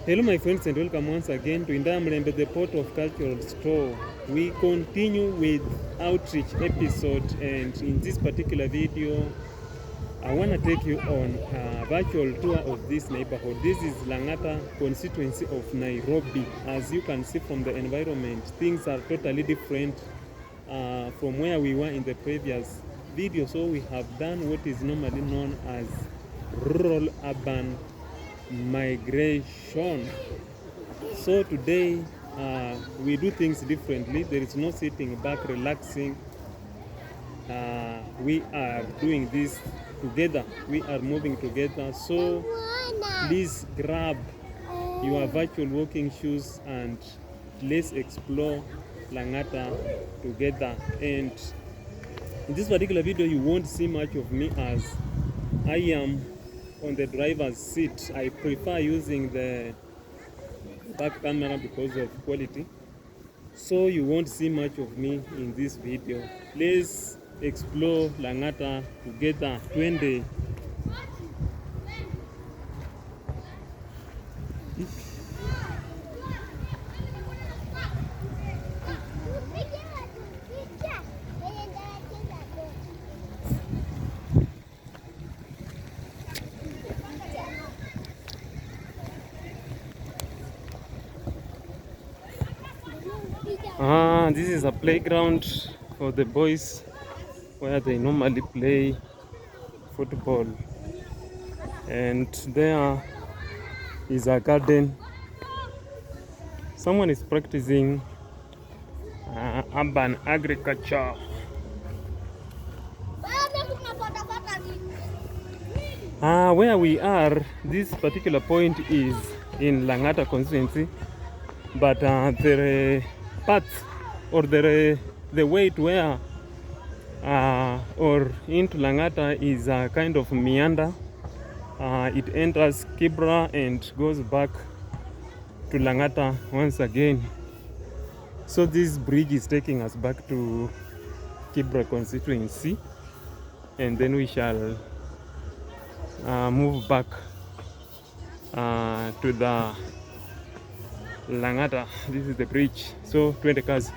Hello my friends and welcome once again to Indamrembe, the port of cultural store. We continue with outreach episode, and in this particular video I want to take you on a virtual tour of this neighborhood. This is Langata constituency of Nairobi. As you can see from the environment, things are totally different from where we were in the previous video. So we have done what is normally known as rural urban migration. So today we do things differently. There is no sitting back relaxing. We are doing this together. We are moving together. So please grab your virtual walking shoes and let's explore Langata together. And in this particular video you won't see much of me as I am on the driver's seat. I prefer using the back camera because of quality, so you won't see much of me in this video. Let's explore Langata together. Twende. This is a playground for the boys where they normally play football, and there is a garden. Someone is practicing urban agriculture. Where we are, this particular point is in Langata constituency, but the path or the way to where or into Langata is a kind of meander. It enters Kibra and goes back to Langata once again. So this bridge is taking us back to Kibra constituency, and then we shall move back to the Langata. This is the bridge. So 20 cars.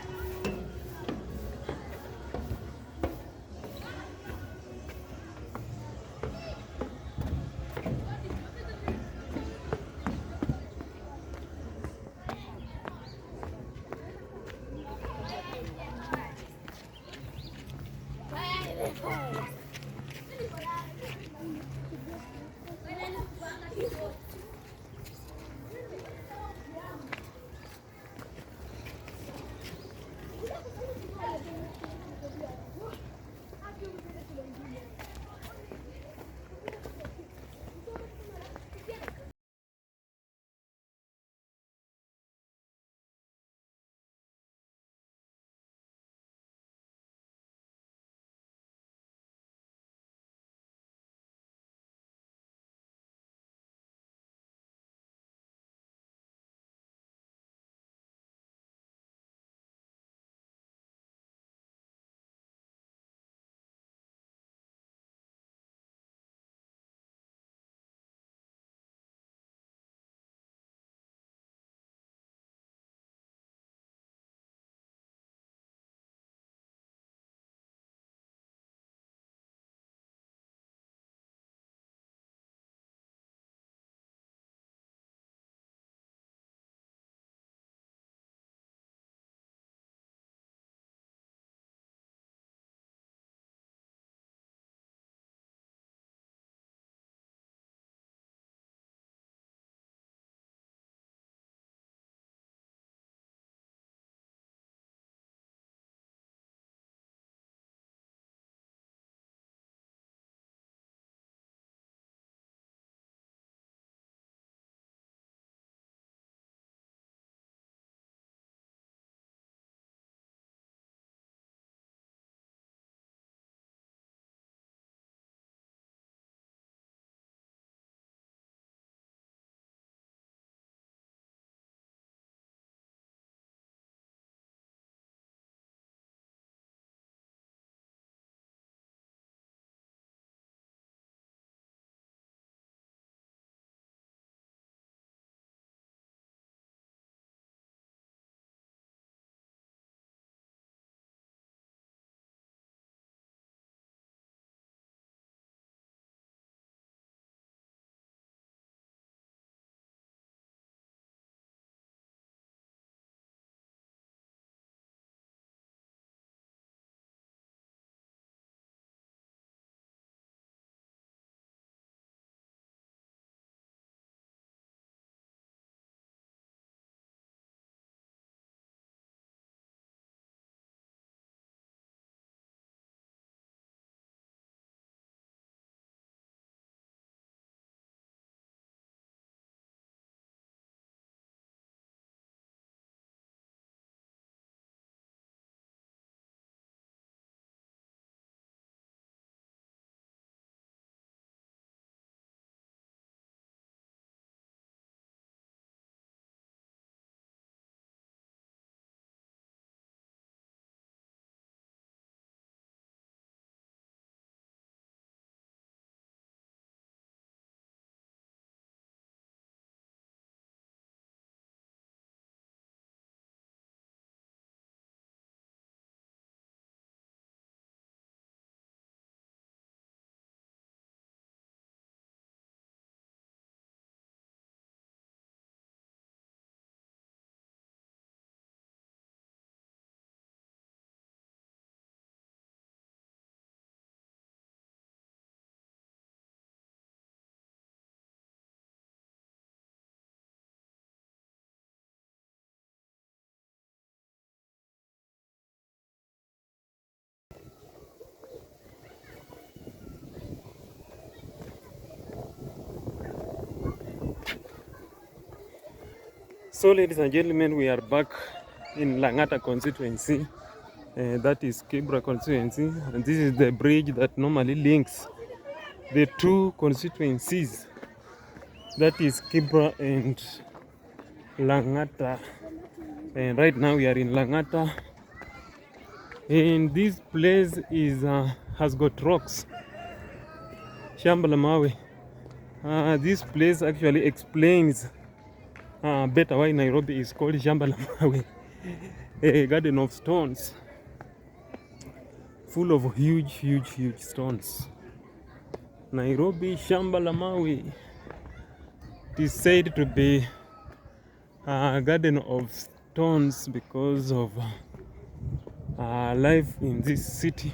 So, ladies and gentlemen, we are back in Langata constituency. That is Kibra constituency, and this is the bridge that normally links the two constituencies. That is Kibra and Langata. And right now we are in Langata. And this place is has got rocks. Shamba la mawe. This place actually explains better why Nairobi is called Shamba la mawe, a garden of stones, full of huge stones. Nairobi Shamba la mawe. It is said to be a garden of stones because of life in this city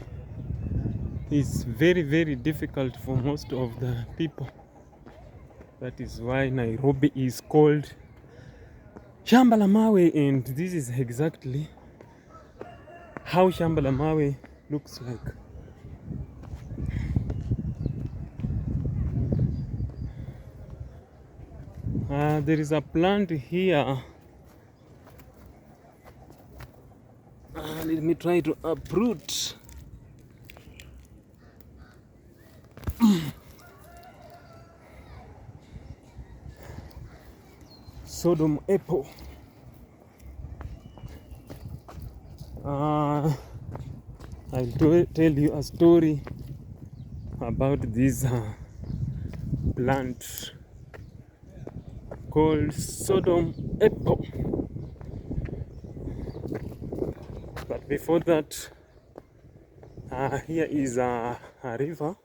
is very difficult for most of the people. That is why Nairobi is called Shamba la mawe, and this is exactly how Shamba la mawe looks like. There is a plant here. Let me try to uproot. Sodom apple. I'll tell you a story about this plant called Sodom apple. But before that, here is a river.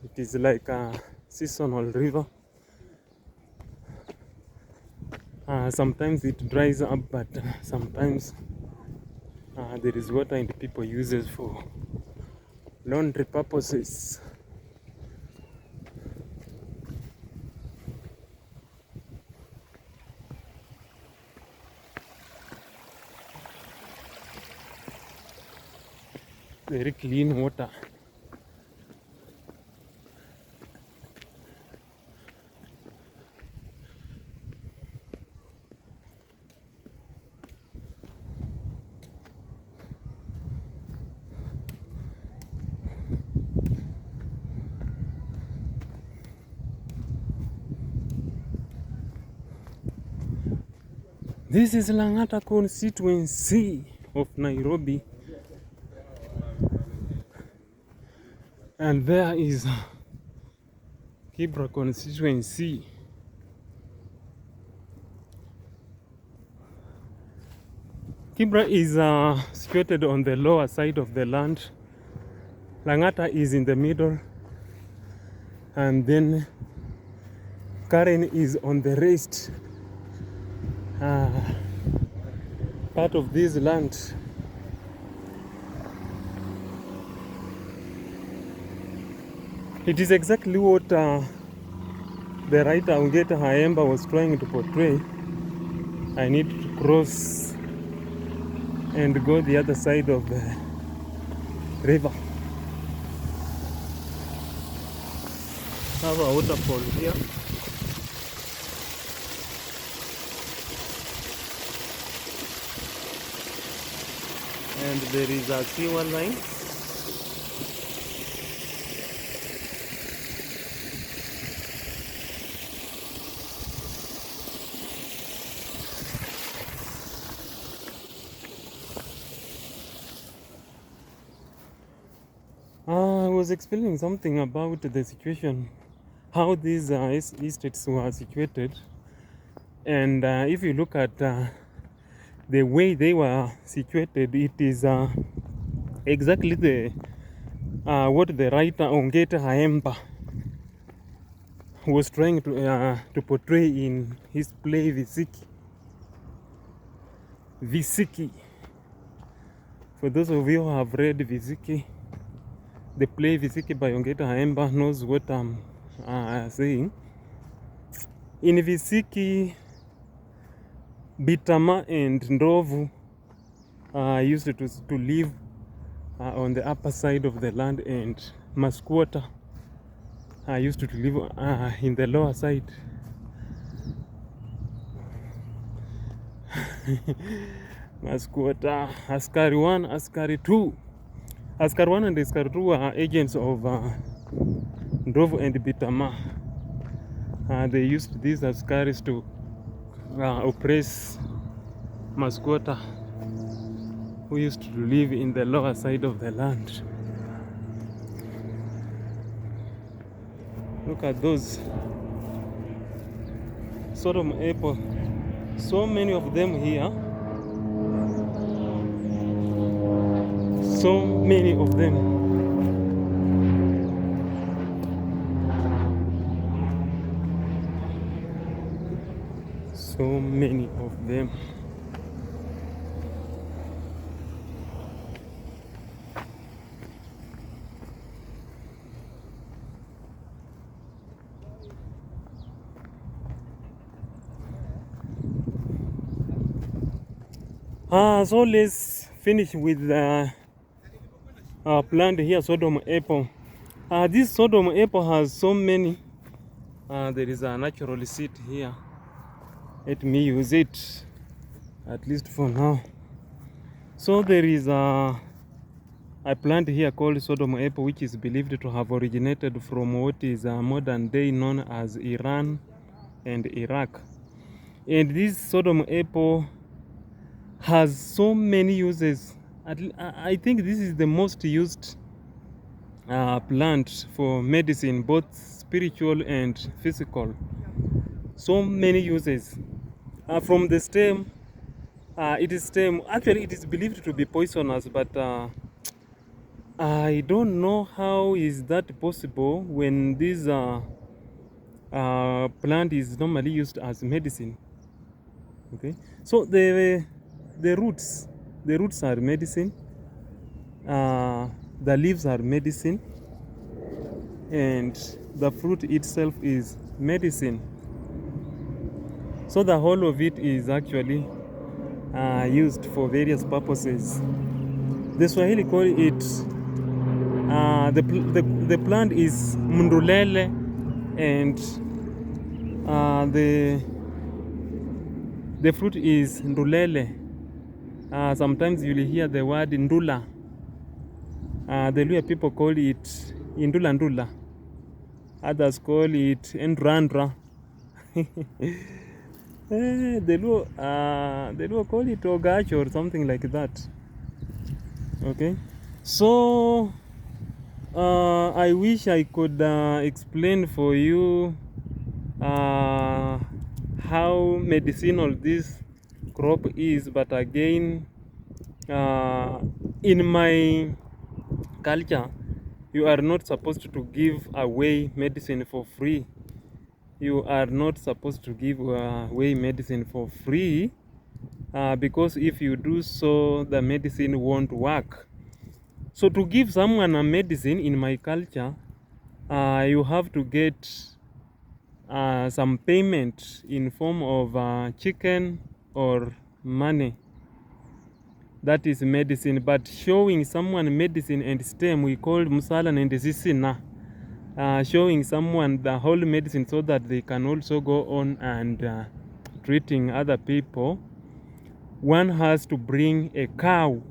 It is like a seasonal river. Sometimes it dries up, but sometimes there is water and people use it for laundry purposes. Very clean water. This is Langata constituency of Nairobi, and there is Kibra constituency. Kibra is situated on the lower side of the land. Langata is in the middle, and then Karen is on the rest part of this land. It is exactly what the writer Ongeta Haemba was trying to portray. I need to cross and go the other side of the river. Have a waterfall here. And there is a sewer line. I was explaining something about the situation, how these estates were situated, and if you look at the way they were situated, it is exactly the what the writer Ongeta Haemba was trying to portray in his play Visiki. Visiki. For those of you who have read Visiki, the play Visiki by Ongeta Haemba knows what I'm saying. In Visiki, Bitama and Ndovu used to live on the upper side of the land, and 'I used to live in the lower side. Masquota, Askari 1, Askari 2. Askari 1 and Askari 2 are agents of Ndovu and Bitama. They used these Askaris to oppress Masquota, who used to live in the lower side of the land. Look at those Sodom apple. So many of them here. So many of them. So many of them. So let's finish with the plant here, Sodom apple. This Sodom apple has so many. There is a natural seed here. Let me use it, at least for now. So there is a plant here called Sodom apple, which is believed to have originated from what is modern day known as Iran and Iraq. And this Sodom apple has so many uses. I think this is the most used plant for medicine, both spiritual and physical. So many uses. From the stem, it is believed to be poisonous, but I don't know how is that possible when this plant is normally used as medicine. Okay, so the roots are medicine, the leaves are medicine, and the fruit itself is medicine. So the whole of it is actually used for various purposes. The Swahili call it the plant is mndulele, and the fruit is ndulele. Sometimes you'll hear the word ndula. The Luya people call it indula ndula. Others call it endrandra. The Luo call it ogach or something like that. Okay, so I wish I could explain for you how medicinal this crop is, but again, in my culture, you are not supposed to give away medicine for free. You are not supposed to give away medicine for free, because if you do so, the medicine won't work. So to give someone a medicine in my culture, you have to get some payment in form of chicken or money. That is medicine. But showing someone medicine and stem, we call musala and zisina. Showing someone the whole medicine so that they can also go on and treating other people. One has to bring a cow.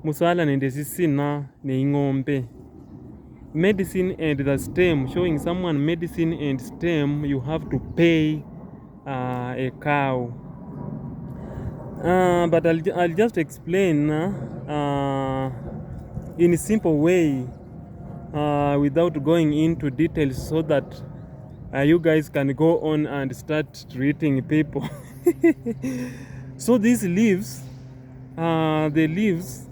Musala and zisina ne ingombe. Medicine and the stem, showing someone medicine and stem, you have to pay a cow. But I'll just explain in a simple way, without going into details, so that you guys can go on and start treating people. So these leaves, the leaves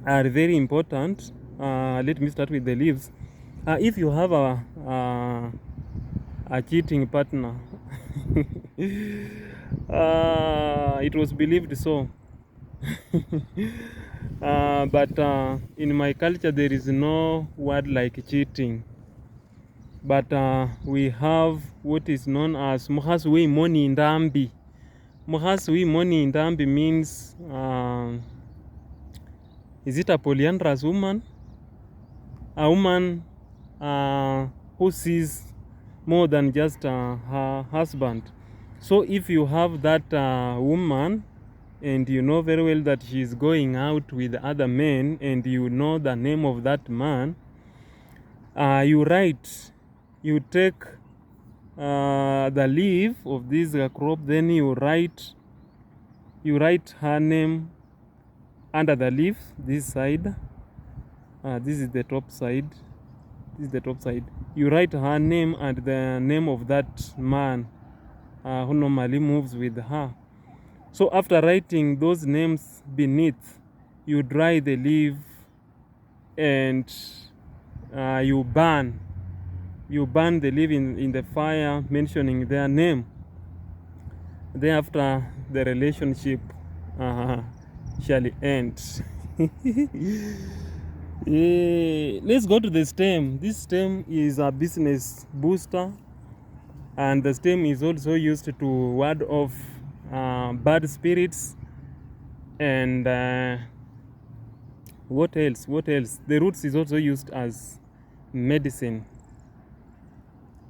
are very important. Let me start with the leaves. If you have a cheating partner, it was believed so. But in my culture, there is no word like cheating. But we have what is known as muhaswi moni ndambi. Muhaswi moni ndambi means, is it a polyandrous woman? A woman who sees more than just her husband. So if you have that woman and you know very well that she is going out with other men and you know the name of that man, you take the leaf of this crop, then you write her name under the leaf, this side. This is the top side. You write her name and the name of that man who normally moves with her. So after writing those names beneath, you dry the leaf and you burn the leaf in the fire, mentioning their name. Thereafter, the relationship shall end. Let's go to the stem. This stem is a business booster, and the stem is also used to ward off bad spirits. And what else? The roots is also used as medicine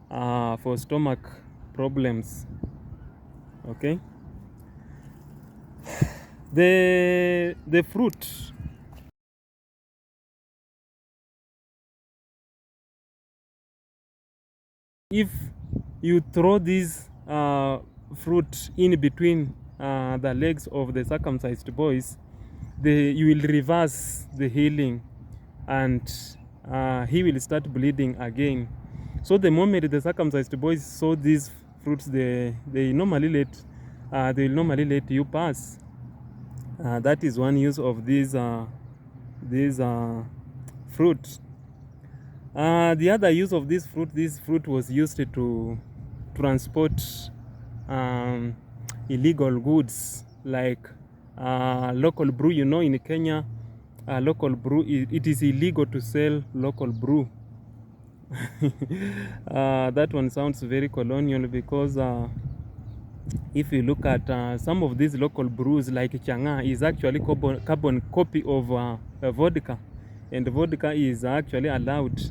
for stomach problems. Okay. The fruit. If you throw this fruit in between the legs of the circumcised boys, you will reverse the healing, and he will start bleeding again. So the moment the circumcised boys saw these fruits, they will normally let you pass. That is one use of these fruit. The other use of this fruit was used to transport illegal goods like local brew. You know, in Kenya, local brew, it is illegal to sell local brew. That one sounds very colonial because if you look at some of these local brews like Changa is actually carbon copy of vodka, and vodka is actually allowed.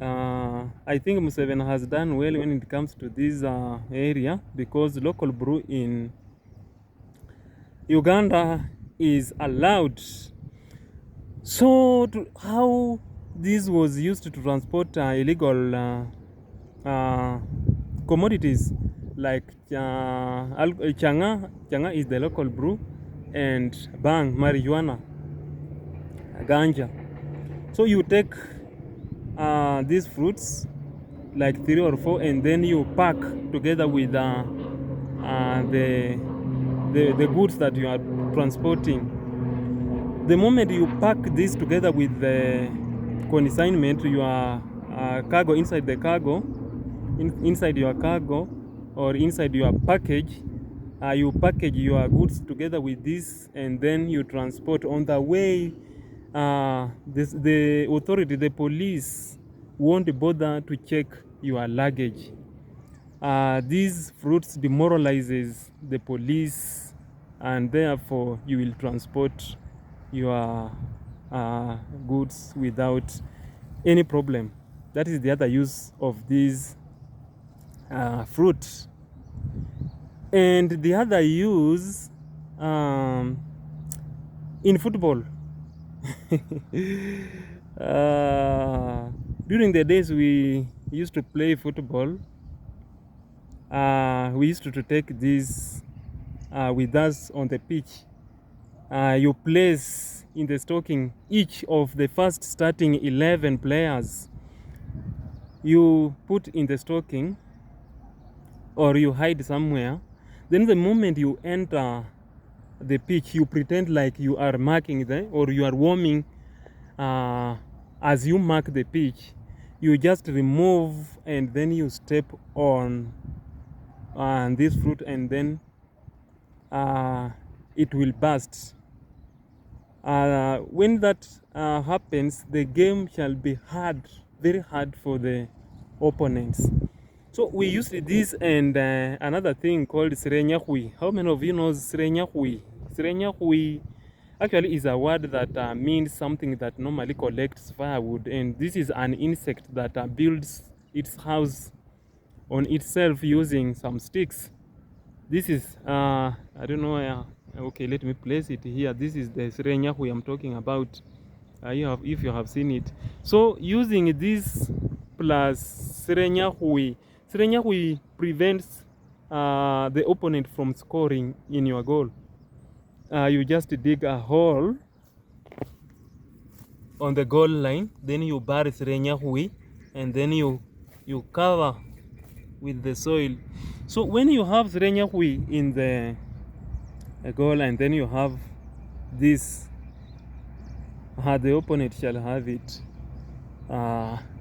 I think Museveni has done well when it comes to this area, because local brew in Uganda is allowed. So how this was used to transport illegal commodities like Changa is the local brew, and bang, marijuana, ganja. So you take these fruits, like 3 or 4, and then you pack together with the goods that you are transporting. The moment you pack this together with the consignment, your cargo inside the cargo, inside your cargo or inside your package, you package your goods together with this, and then you transport. On the way, the authority, the police, won't bother to check your luggage. These fruits demoralizes the police, and therefore you will transport your goods without any problem. That is the other use of these fruit. And the other use in football. During the days we used to play football, we used to take this with us on the pitch. You place in the stocking each of the first starting 11 players. You put in the stocking, or you hide somewhere. Then the moment you enter the pitch, you pretend like you are marking them, or you are warming. As you mark the pitch, you just remove, and then you step on this fruit, and then it will burst. When that happens, the game shall be hard, very hard for the opponents. So we used this and another thing called serene. How many of you know serene? Serene actually is a word that means something that normally collects firewood, and this is an insect that builds its house on itself using some sticks. This is I don't know where. Okay, let me place it here. This is the serene I'm talking about. If you have seen it. So using this plus serene prevents the opponent from scoring in your goal. You just dig a hole on the goal line, then you bury serene, and then you cover with the soil. So when you have serene in the goal line, then you have this, the opponent shall have it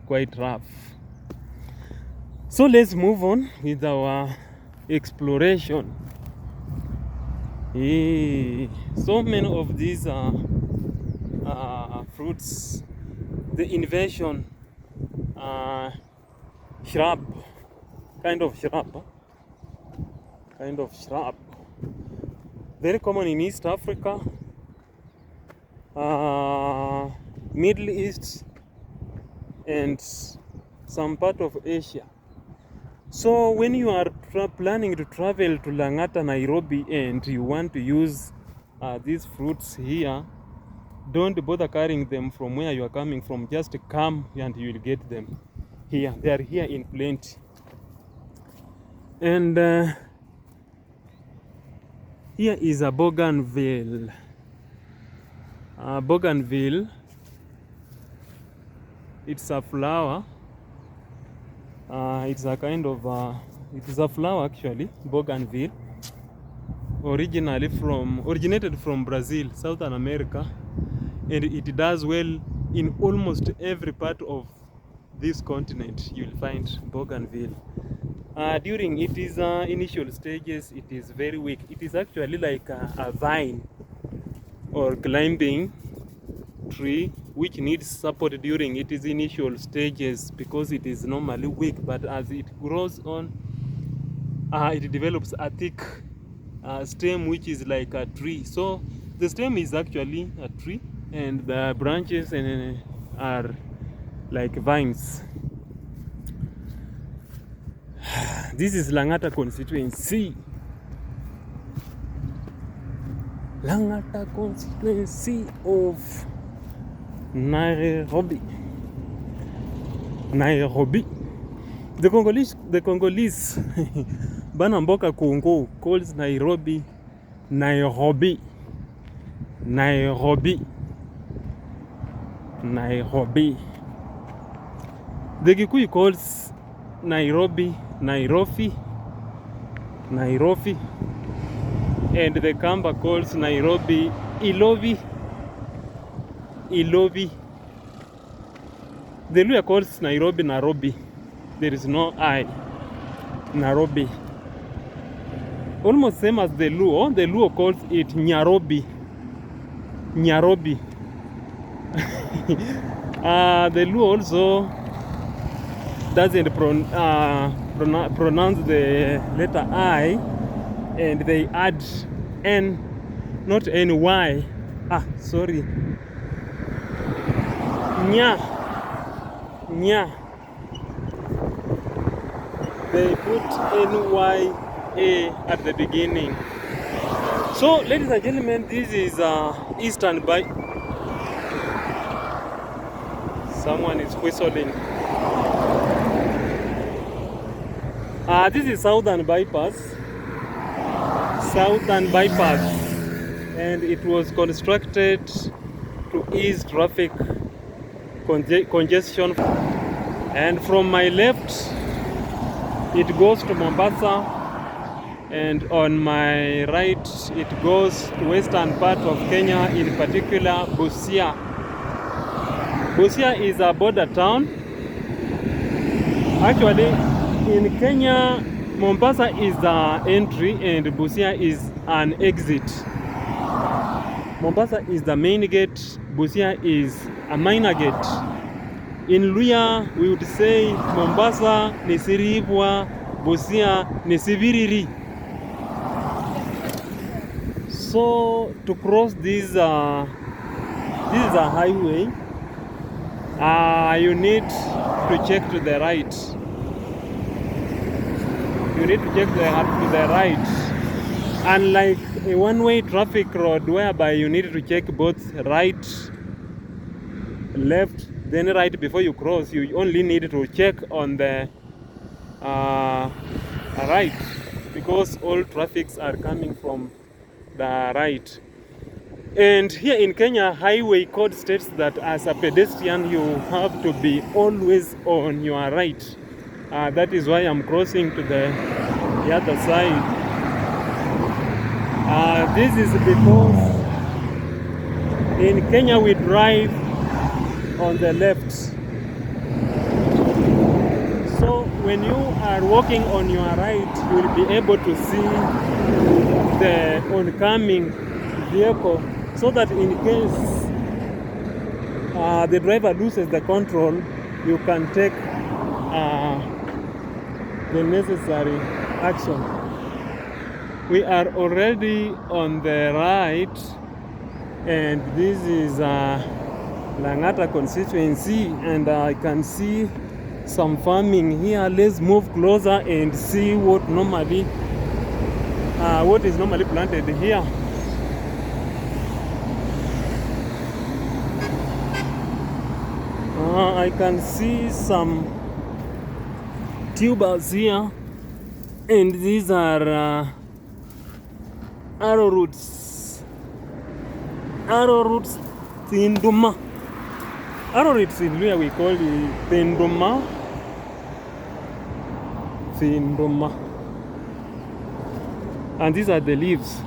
quite rough. So let's move on with our exploration. So many of these fruits, the invasion shrub, kind of shrub, very common in East Africa, Middle East, and some part of Asia. So when you are planning to travel to Lang'ata, Nairobi, and you want to use these fruits here, don't bother carrying them from where you are coming from. Just come and you will get them here. They are here in plenty. And here is a bougainville. Bougainville, it's a flower. It's a kind of it is a flower actually, bougainville, originated from Brazil, Southern America, and it does well in almost every part of this continent. You will find bougainville. During its initial stages, it is very weak. It is actually like a vine or climbing tree which needs support during its initial stages because it is normally weak, but as it grows on, it develops a thick stem which is like a tree. So the stem is actually a tree and the branches are like vines. This is Lang'ata constituency. Lang'ata constituency of Nairobi. The Congolese Bana Mboka Congo calls Nairobi Nairobi. The Kikuyu calls Nairobi Nairobi, and the Kamba calls Nairobi Ilobi. The Luya calls Nairobi Nairobi. There is no I. Nairobi. Almost same as the Luo. The Luo calls it Nyarobi. The Luo also doesn't pronounce the letter I, and they add N, not NY. Sorry. Nya. They put NYA at the beginning. So, ladies and gentlemen, this is Eastern by. Someone is whistling. This is Southern Bypass, and it was constructed to ease traffic congestion. And from my left, it goes to Mombasa, and on my right, it goes to western part of Kenya, in particular Busia. Busia is a border town. Actually, in Kenya, Mombasa is the entry and Busia is an exit. Mombasa is the main gate, Busia is a minor gate. In Luya, we would say Mombasa ni Siribwa, Busia ni Sibiriri. So to cross this is a highway. You need to check to the right. To the right. Unlike a one-way traffic road whereby you need to check both right, left, then right before you cross, you only need to check on the right, because all traffics are coming from the right. And here in Kenya, highway code states that as a pedestrian you have to be always on your right. That is why I'm crossing to the other side. This is because in Kenya we drive on the left. So when you are walking on your right, you will be able to see the oncoming vehicle, so that in case the driver loses the control, you can take the necessary action. We are already on the right, and this is Langata constituency, and I can see some farming here. Let's move closer and see what is normally planted here. I can see some tubers here, and these are arrowroots. Arrowroots tinduma. Arrowroots in where we call it tinduma. Tinduma. And these are the leaves.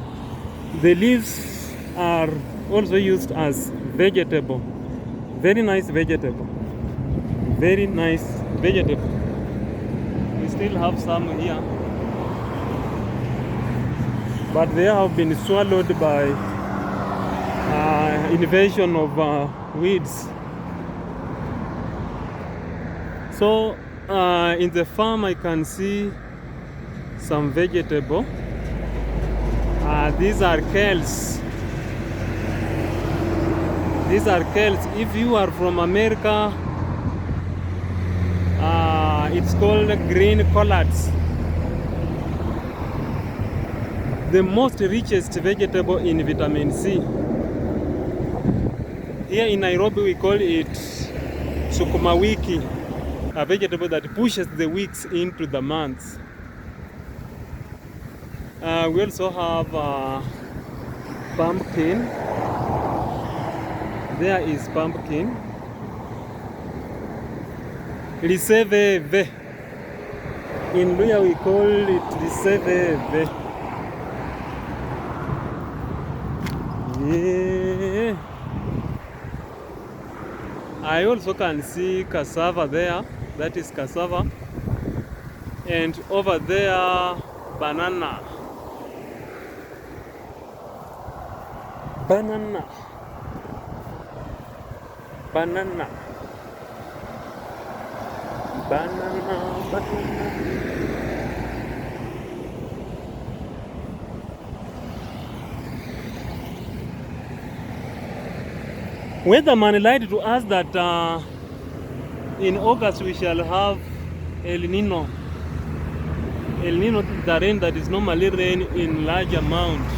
The leaves are also used as vegetable. Very nice vegetable. Very nice vegetable. We still have some here, but they have been swallowed by invasion of weeds. So in the farm I can see some vegetable. These are kales. These are kales. If you are from America, it's called green collards. The most richest vegetable in vitamin C. Here in Nairobi we call it sukuma wiki, a vegetable that pushes the weeks into the months. We also have pumpkin. There is pumpkin. Liseveve. In Luya we call it liseveve. Yeah. I also can see cassava there. That is cassava. And over there, banana. Banana. Banana. Banana, banana. Weatherman lied to us that in August we shall have El Nino. El Nino, the rain that is normally rain in large amount,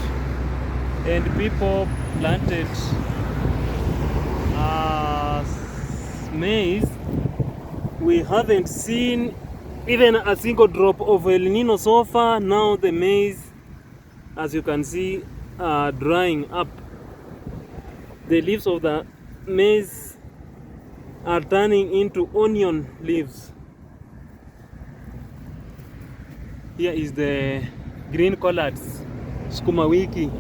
and people planted maize. We haven't seen even a single drop of El Nino so far. Now the maize, as you can see, are drying up. The leaves of the maize are turning into onion leaves. Here is the green collards, sukuma wiki,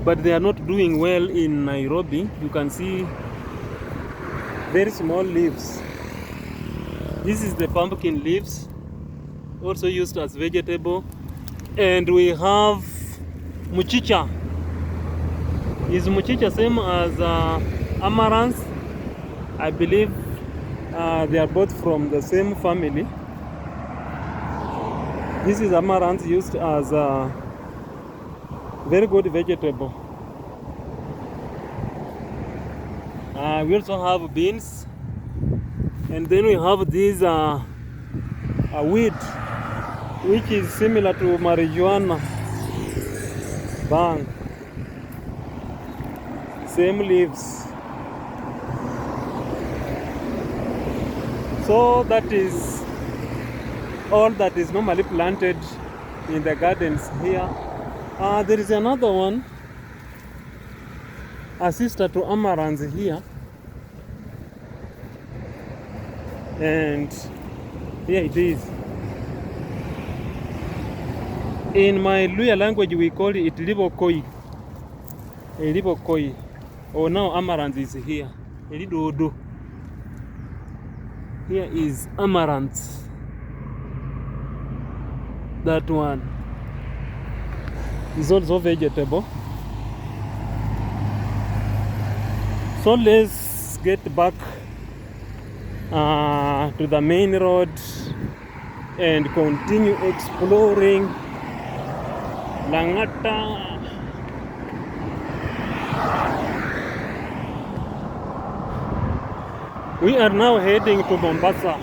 but they are not doing well in Nairobi. You can see very small leaves. This is the pumpkin leaves, also used as vegetable. And we have muchicha. Is muchicha same as amaranth? I believe they are both from the same family. This is amaranth, used as a very good vegetable. We also have beans, and then we have this weed, which is similar to marijuana. Bang. Same leaves. So that is all that is normally planted in the gardens here. There is another one, a sister to amaranth here, and here it is. In my Luya language we call it libokoi. Libokoi. Oh, now amaranth is here. Elidodo. Here is amaranth. That one is also vegetable. So let's get back to the main road and continue exploring Langata. We are now heading to Mombasa.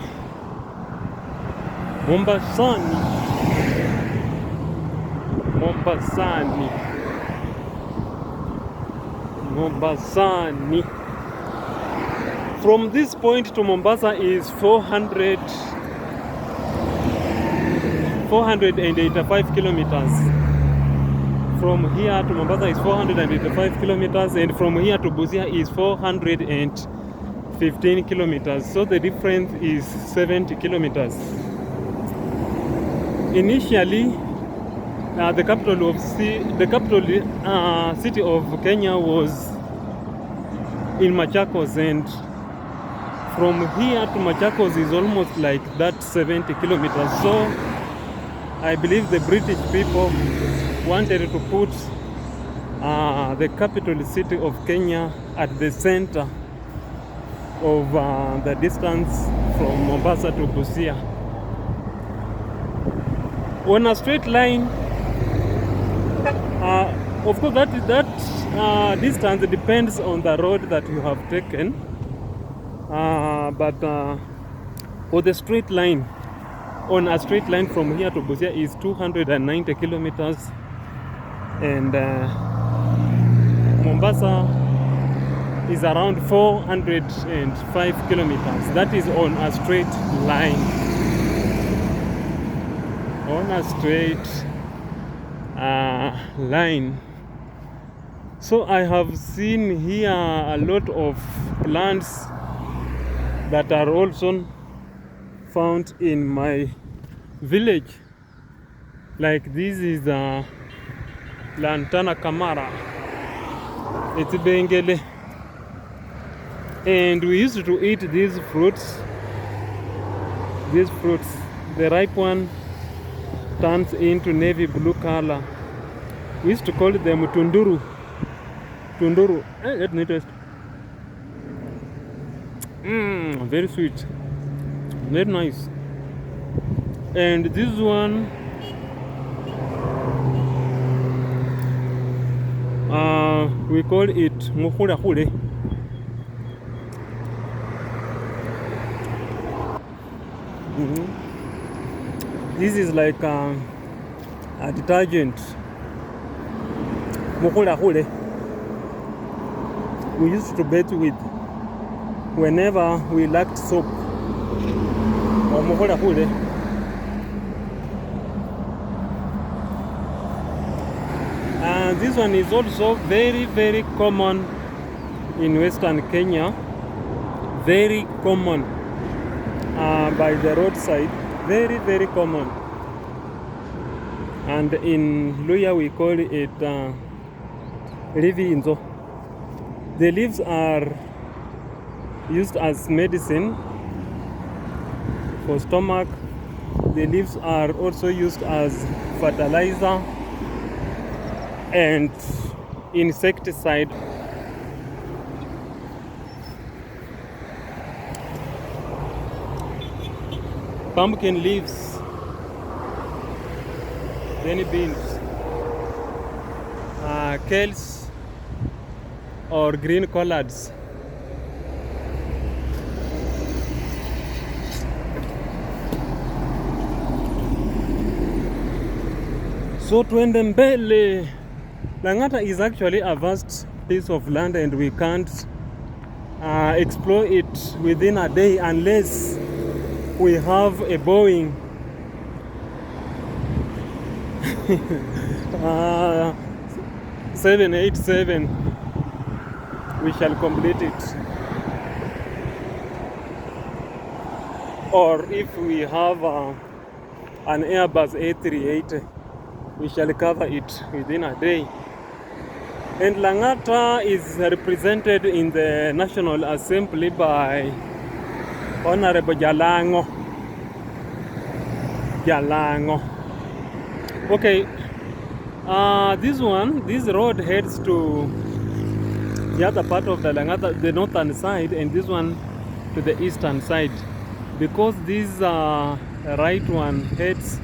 Mombasani. From this point to Mombasa is 485 kilometers. From here to Mombasa is 485 kilometers, and from here to Busia is 415 kilometers. So the difference is 70 kilometers. Initially, the capital city of Kenya was in Machakos, and from here to Machakos is almost like that 70 kilometers. So I believe the British people wanted to put the capital city of Kenya at the center of the distance from Mombasa to Busia. On a straight line, of course that distance depends on the road that you have taken, but for the straight line, on a straight line from here to Busia is 290 kilometers, and Mombasa is around 405 kilometers. That is on a straight line. On a straight line. So I have seen here a lot of plants that are also found in my village. Like this is Lantana Camara. It's Bengele. And we used to eat these fruits. The ripe one turns into navy blue color. We used to call them tunduru. Let me taste. Very sweet, very nice. And this one, we call it muhurahure. This is like a detergent. Muhurahure. We used to bathe with whenever we lacked soap. Or muhurahure. And this one is also very, very common in Western Kenya. Very common by the roadside. Very, very common. And in Luya we call it rivinzo. The leaves are used as medicine for stomach. The leaves are also used as fertilizer and insecticide. Pumpkin leaves, many beans, kales or green collards. So twende mbele. Langata is actually a vast piece of land, and we can't explore it within a day unless we have a Boeing 787. We shall complete it. Or if we have an Airbus A380, we shall cover it within a day. And Langata is represented in the National Assembly by Honorable Jalango. Okay, this road heads to the other part of the Langata, the northern side, and this one to the eastern side. Because this right one heads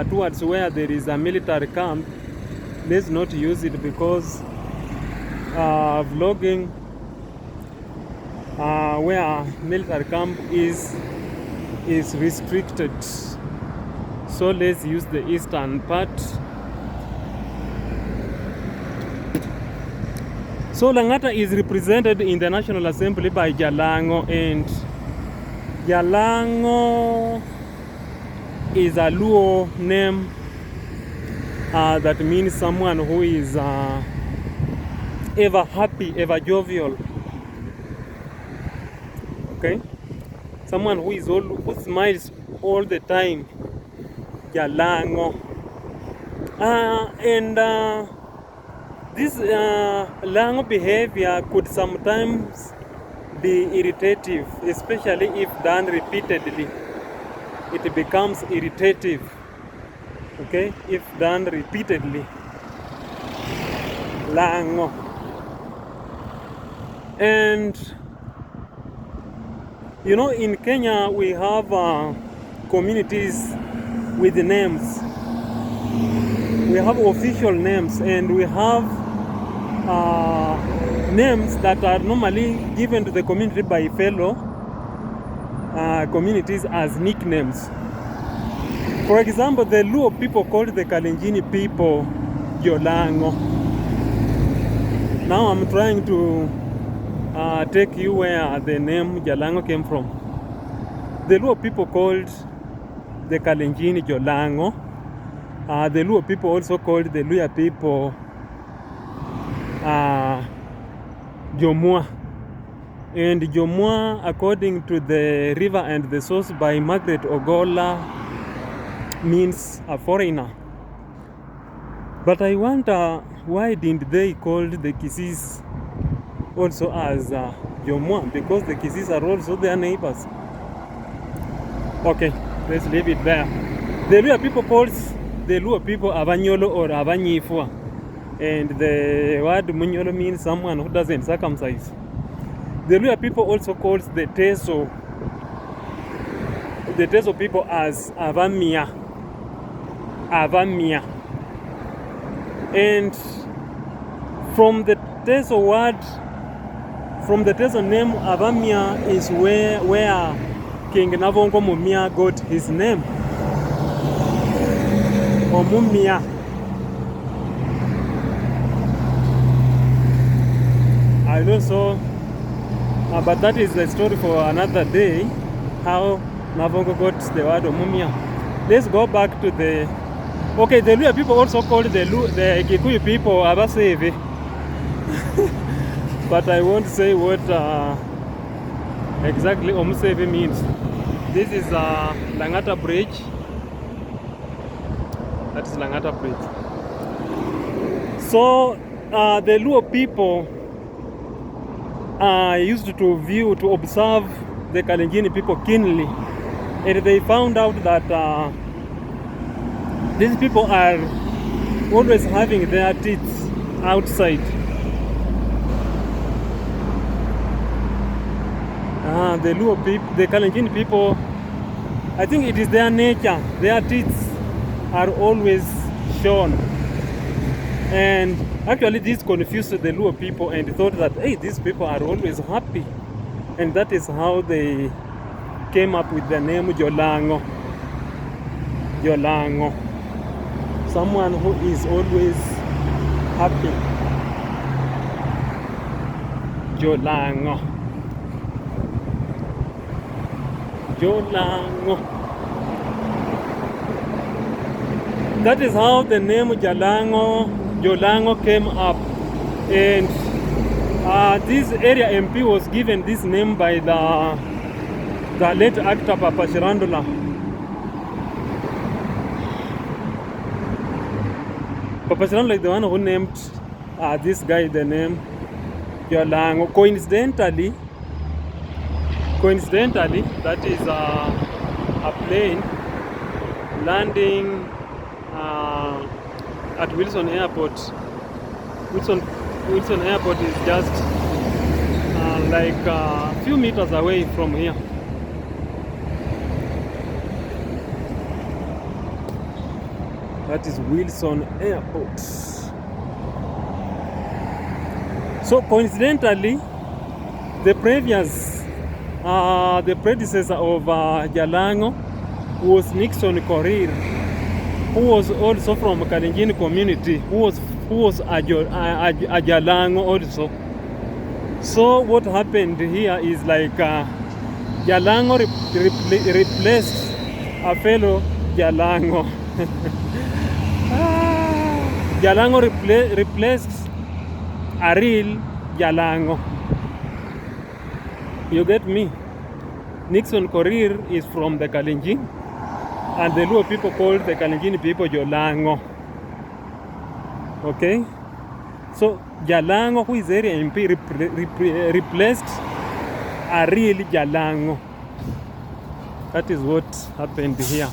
towards where there is a military camp, let's not use it because vlogging where military camp is restricted. So let's use the eastern part. So Langata is represented in the National Assembly by Jalango, and Jalango is a Luo name that means someone who is ever happy, ever jovial. Okay, someone who smiles all the time. Jalango, and this Lango behavior could sometimes be irritative, especially if done repeatedly. It becomes irritative. Okay, if done repeatedly. Lango. And you know, in Kenya we have communities with names. We have official names, and we have names that are normally given to the community by fellow communities as nicknames. For example, the Luo people called the Kalenjini people Jolango. Now I'm trying to take you where the name Jalango came from. The Luo people called the Kalenjini Jolango. The Luo people also called the Luya people Jomua. And Jomua, according to the River and the Source by Margaret Ogola, means a foreigner. But I wonder, why didn't they call the Kisis also as Jomua? Because the Kisis are also their neighbors. Okay, let's leave it there. The Luo people calls the Luo people Abanyolo or Abanyifwa. And the word Munyolo means someone who doesn't circumcise. The Luo people also calls the Teso people as Avamia. And from the Teso word, from the Teso name, Avamia is where King Navongo Mumia got his name. Or Mumia. I don't know, but that is the story for another day, how Navongo got the word of Mumia. Let's go back to the... Okay, the Luya people also called the Kikuyu people Abaseve. But I won't say what exactly Omuseve means. This is Langata Bridge. That is Langata Bridge. So the Luo people used to observe the Kalenjini people keenly, and they found out that these people are always having their teeth outside. The Luo people, the Kalenjini people, I think it is their nature. Their teeth are always shown. And actually this confused the Luo people and thought that, hey, these people are always happy. And that is how they came up with the name Jolango. Someone who is always happy. Jalango. Jalango. That is how the name Jalango came up. And this area MP was given this name by the late actor Papa Shirandula. Papa Shirandula is the one who named this guy the name Jalango. Coincidentally, that is a plane landing at Wilson Airport. Wilson Airport is just like a few meters away from here. That is Wilson Airport. So coincidentally, the predecessor of Jalango was Nixon Korir, who was also from Kalenjin community, who was a Jalango also. So what happened here is like Jalango replaced a fellow Jalango. Jalango replaced a real Jalango. You get me? Nixon Korir is from the Kalenjin, and the Luo people called the Kalenjin people Jalango. Okay? So Jalango, who is area MP, replaced a real Jalango. That is what happened here.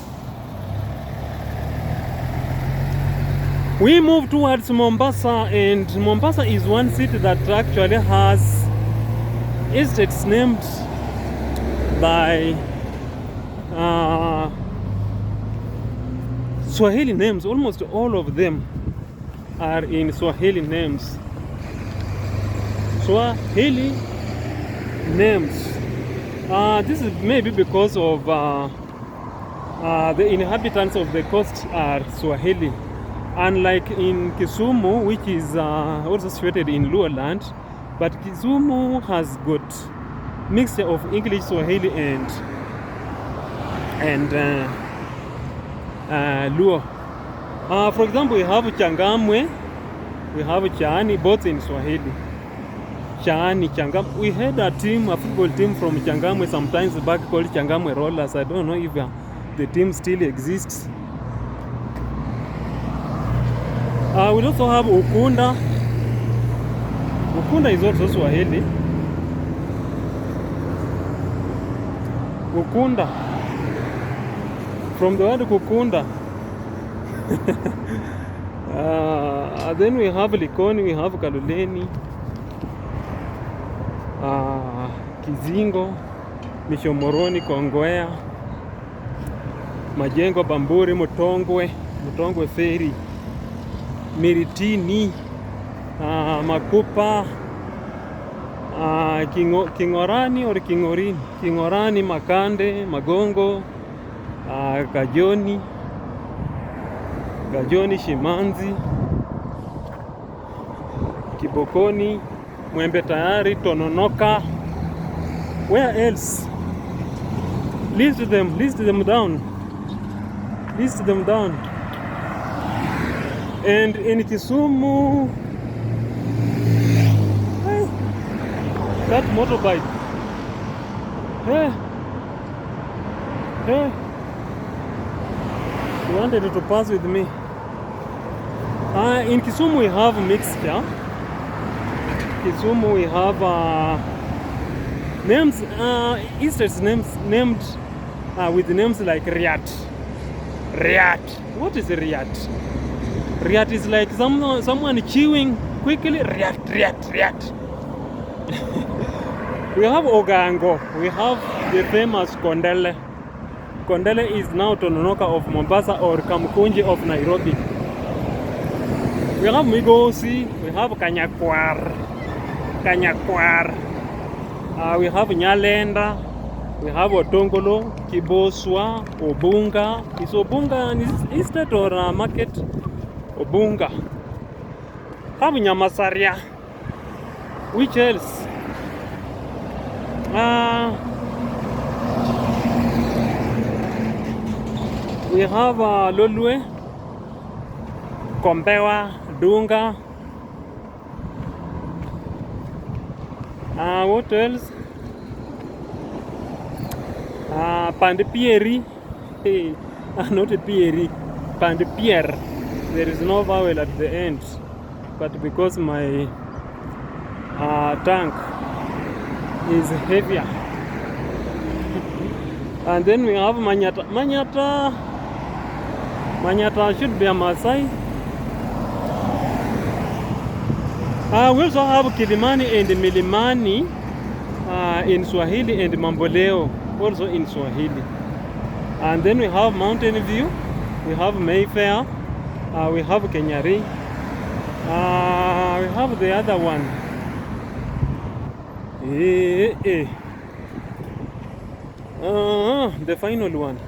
We move towards Mombasa, and Mombasa is one city that actually has estates named by Swahili names. Almost all of them are in Swahili names. Swahili names. This is maybe because of the inhabitants of the coast are Swahili. Unlike in Kisumu, which is also situated in Luo land, but Kisumu has got mixture of English, Swahili, and Luo. For example, we have Changamwe, we have Chani, both in Swahili. Chani, Changamwe. We had a football team from Changamwe sometimes back called Changamwe Rollers. I don't know if the team still exists. We also have Ukunda. Ukunda is also Swahili. Ukunda. From the word Kukunda. Then we have Likoni, we have Kaloleni, Kizingo, Mishomoroni, Kongwea, Majengo, Bamburi, Mutongwe Ferry, Miritini, Makupa, Kingorani or Kingorini, Kingorani, Makande, Magongo, Kajoni, Shimanzi, Kibokoni, Mwembe Tayari, Tononoka. Where else? List them down. List them down. And in Kisumu, that motorbike. You wanted to pass with me. In Kisumu we have mixture. Kisumu we have names, estates names named with names like Riat. What is Riat? Riat is like someone chewing quickly. Riat. We have Ogango. We have the famous Kondele. Kondele is now Tononoka of Mombasa or Kamkunji of Nairobi. We have Migosi. We have Kanyakwar. We have Nyalenda. We have Otongolo, Kiboswa, Obunga. Is Obunga an estate or a market? Obunga. have Nyamasaria. Which else? We have Lolwe, Kombewa, Dunga. What else? Pandipieri. Hey, not a Pieri. Pandipier. There is no vowel at the end, but because my tank is heavier. And then we have Manyata. Manyata should be a Maasai. We also have Kilimani and Milimani in Swahili, and Mamboleo also in Swahili. And then we have Mountain View, we have Mayfair, we have Kenyari, we have the other one. The final one,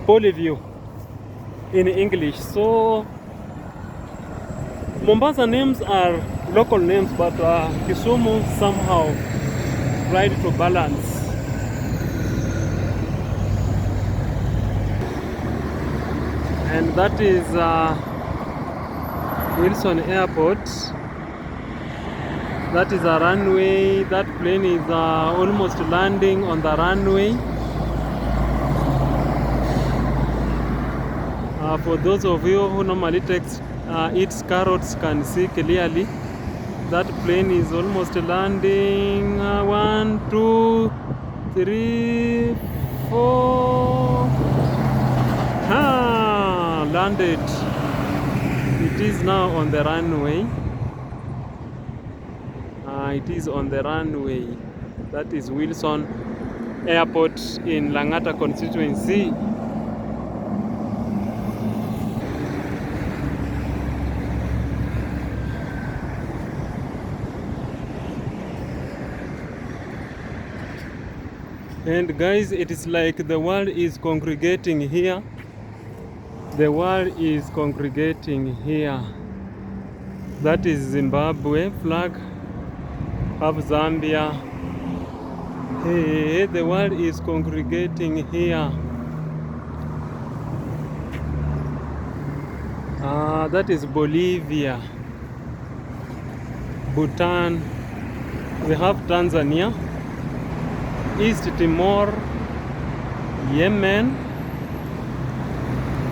Polyview in English. So Mombasa names are local names, but Kisumu somehow tried to balance. And that is Wilson Airport. That is a runway. That plane is almost landing on the runway. For those of you who normally eats carrots can see clearly. That plane is almost landing. 1, 2, 3, 4. Landed. It is now on the runway. It is on the runway. That is Wilson Airport in Langata constituency. And guys, it is like the world is congregating here. The world is congregating here. That is Zimbabwe flag. Have Zambia. Hey, the world is congregating here. That is Bolivia. Bhutan. We have Tanzania. East Timor, Yemen,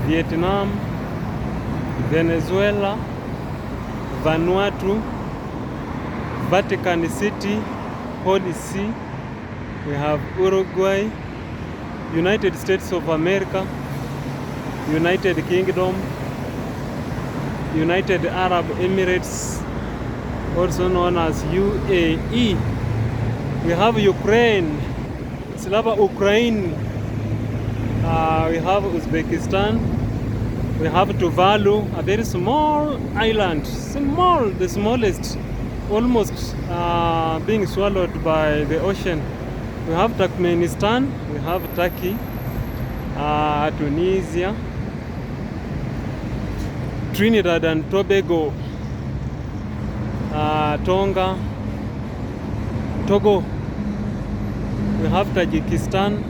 Vietnam, Venezuela, Vanuatu, Vatican City, Holy See. We have Uruguay, United States of America, United Kingdom, United Arab Emirates, also known as UAE. We have Ukraine, Slava Ukraine. We have Uzbekistan. We have Tuvalu, a very small island, the smallest, almost being swallowed by the ocean. We have Turkmenistan, we have Turkey, Tunisia, Trinidad and Tobago, Tonga, Togo. We have Tajikistan,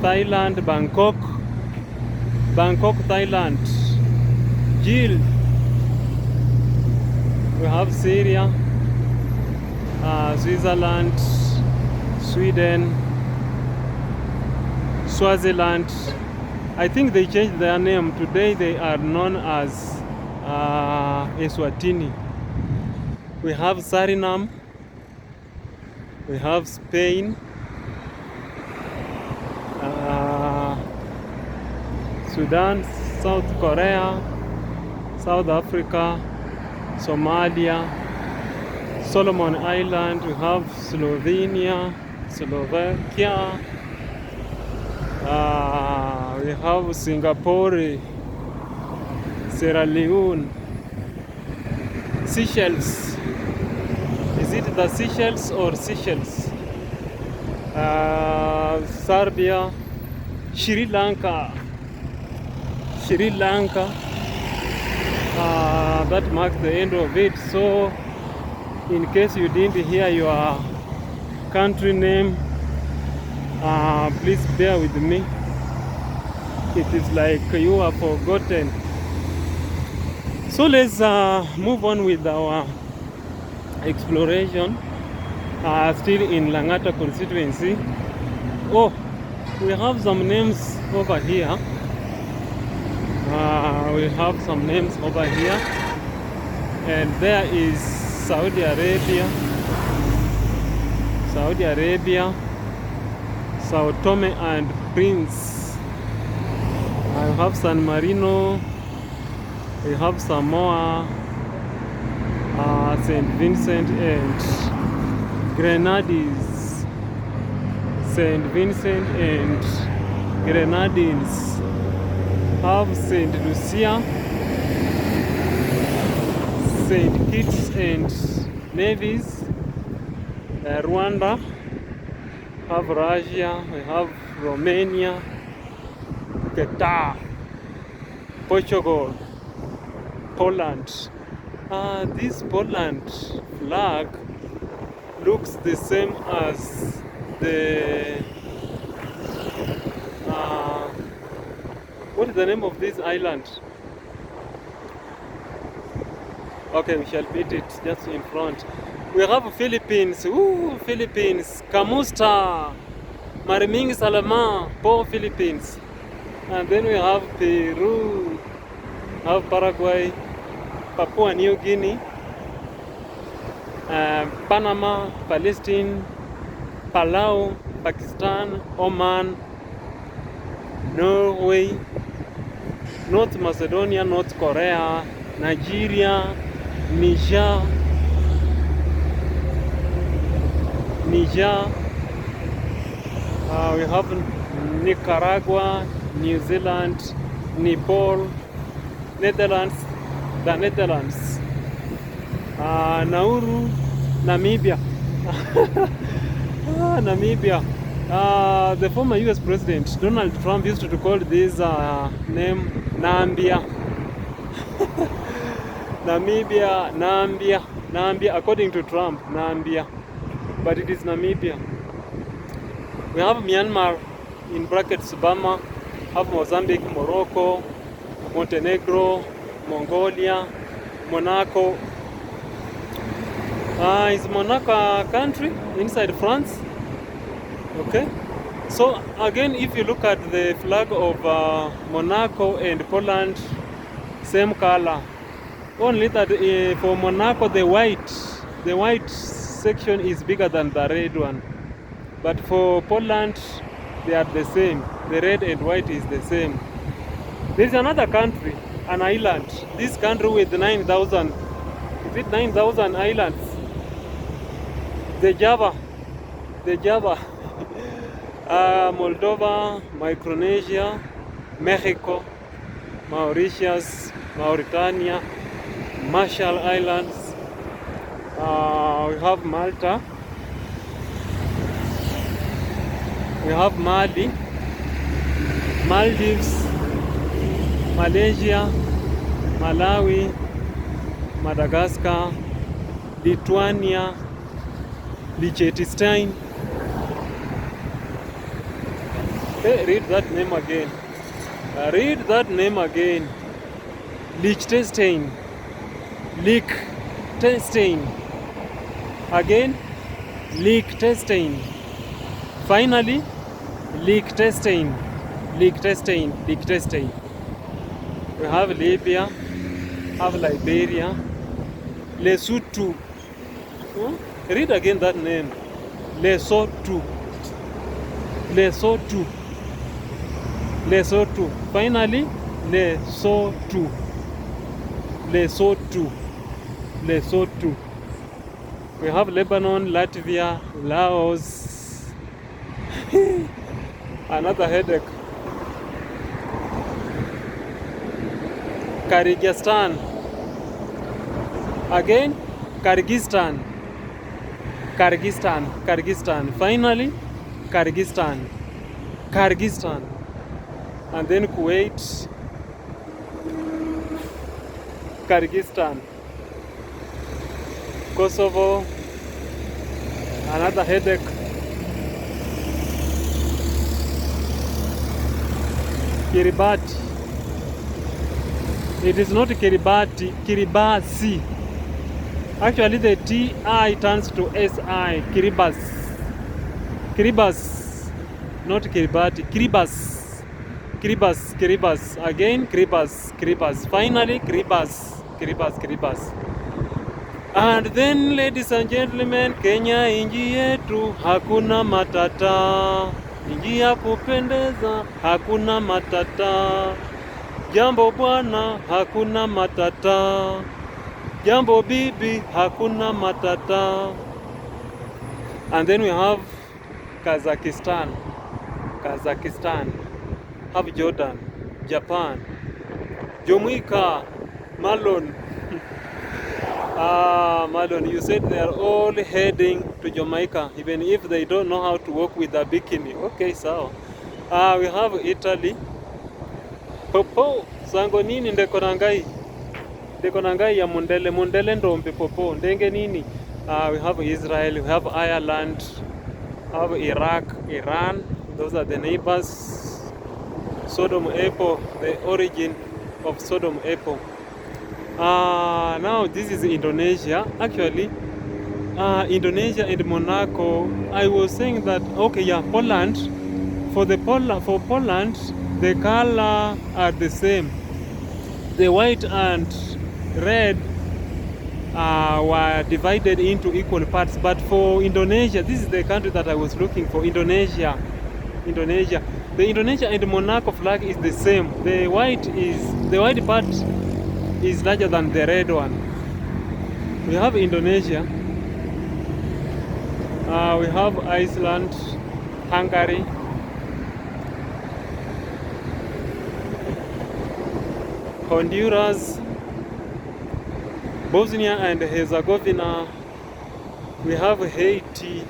Thailand, Bangkok, Thailand, Jill. We have Syria, Switzerland, Sweden, Swaziland. I think they changed their name. Today they are known as Eswatini. We have Suriname. We have Spain, Sudan, South Korea, South Africa, Somalia, Solomon Island. We have Slovenia, Slovakia. We have Singapore, Sierra Leone, Seychelles. Is it the Seychelles or Seychelles? Serbia, Sri Lanka, That marks the end of it. So in case you didn't hear your country name, please bear with me. It is like you are forgotten. So let's move on with our exploration. Still in Langata constituency. Oh, we have some names over here. We have some names over here, and there is Saudi Arabia, Sao Tome and Prince. I have San Marino, we have Samoa, St. Vincent and Grenadines, St. Vincent and Grenadines, have St. Lucia, St. Kitts and Nevis, Rwanda, have Russia, we have Romania, Qatar, Portugal, Poland. This Poland flag looks the same as the what is the name of this island? Okay, we shall beat it just in front. We have Philippines. Ooh, Philippines. Kamusta. Mariming Salaman. Poor Philippines. And then we have Peru. Have Paraguay. Papua New Guinea. Panama. Palestine. Palau. Pakistan. Oman. Norway. North Macedonia. North Korea. Nigeria. Niger. We have Nicaragua, New Zealand, Nepal, Netherlands, the Netherlands, Nauru, Namibia. Namibia. The former US President Donald Trump used to call this name Nambia. Nambia, according to Trump, Nambia. But it is Namibia. We have Myanmar, in brackets Burma, have Mozambique, Morocco, Montenegro, Mongolia, Monaco. Is Monaco a country inside France? Okay. So again, if you look at the flag of Monaco and Poland, same color. Only that for Monaco, the white section is bigger than the red one. But for Poland, they are the same. The red and white is the same. There is another country, an island. This country with 9,000, is it 9,000 islands? The Java. Moldova, Micronesia, Mexico, Mauritius, Mauritania, Marshall Islands. We have Malta. We have Mali, Maldives, Malaysia, Malawi, Madagascar, Lithuania, Liechtenstein. Hey, read that name again. Liechtenstein. Again, Liechtenstein. Finally, Liechtenstein. We have Libya, have Liberia, Lesotho. Read again that name. Lesotho. Finally, Lesotho. We have Lebanon, Latvia, Laos. Another headache. Kyrgyzstan. Again, Kyrgyzstan. Finally, Kyrgyzstan. And then Kuwait. Kyrgyzstan, Kosovo, another headache. Kiribati. It is not Kiribati, Kiribati. Actually, the TI turns to SI. Kiribati. Kiribati. Not Kiribati. Kiribati. Kiribati. Kiribati. Again, Kiribati. Kiribati. Finally, Kiribati. Kiribati. Kiribati. And then, ladies and gentlemen, Kenya inji yetu hakuna matata. Inji ya kupendeza hakuna matata. Jambo bwana hakuna matata. Jambo bibi hakuna matata. And then we have Kazakhstan. Kazakhstan. Have Jordan, Japan, Jamaica, Malone. Malone, you said they are all heading to Jamaica, even if they don't know how to walk with a bikini. Okay, so we have Italy. Popo, sango nini ndeko nangai? Ndeko nangai ya mundele, mundele ndombe popo. Ndenge nini? We have Israel, we have Ireland, we have Iraq, Iran. Those are the neighbors. Sodom Apple, the origin of Sodom Apple. Now this is Indonesia. Actually, Indonesia and Monaco. I was saying that okay, yeah, Poland. For Poland, the color are the same. The white and red were divided into equal parts. But for Indonesia, this is the country that I was looking for. Indonesia. The Indonesia and Monaco flag is the same. The white part is larger than the red one. We have Indonesia. We have Iceland, Hungary, Honduras, Bosnia and Herzegovina. We have Haiti,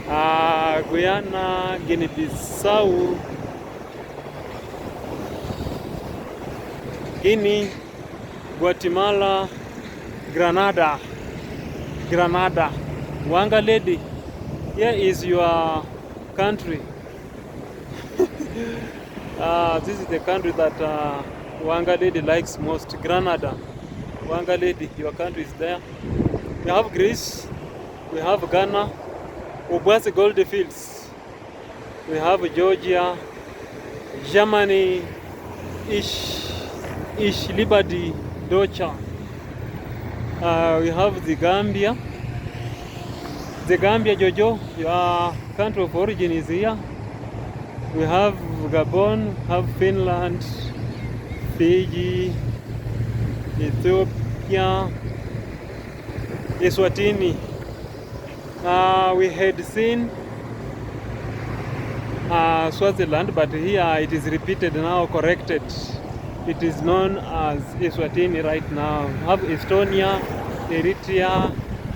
Guyana, Guinea-Bissau, Guinea, Guatemala, Grenada. Wanga lady, here is your country. This is the country that Wanga lady likes most, Grenada. Wanga lady, your country is there. We have Greece, we have Ghana, Ubwasi Goldfields, we have Georgia, Germany, Ish Liberty, Docha. We have the Gambia. The Gambia, Jojo, your country of origin is here. We have Gabon, have Finland, Fiji, Ethiopia, Eswatini. We had seen Swaziland, but here it is repeated now, corrected. It is known as Eswatini right now. We have Estonia, Eritrea,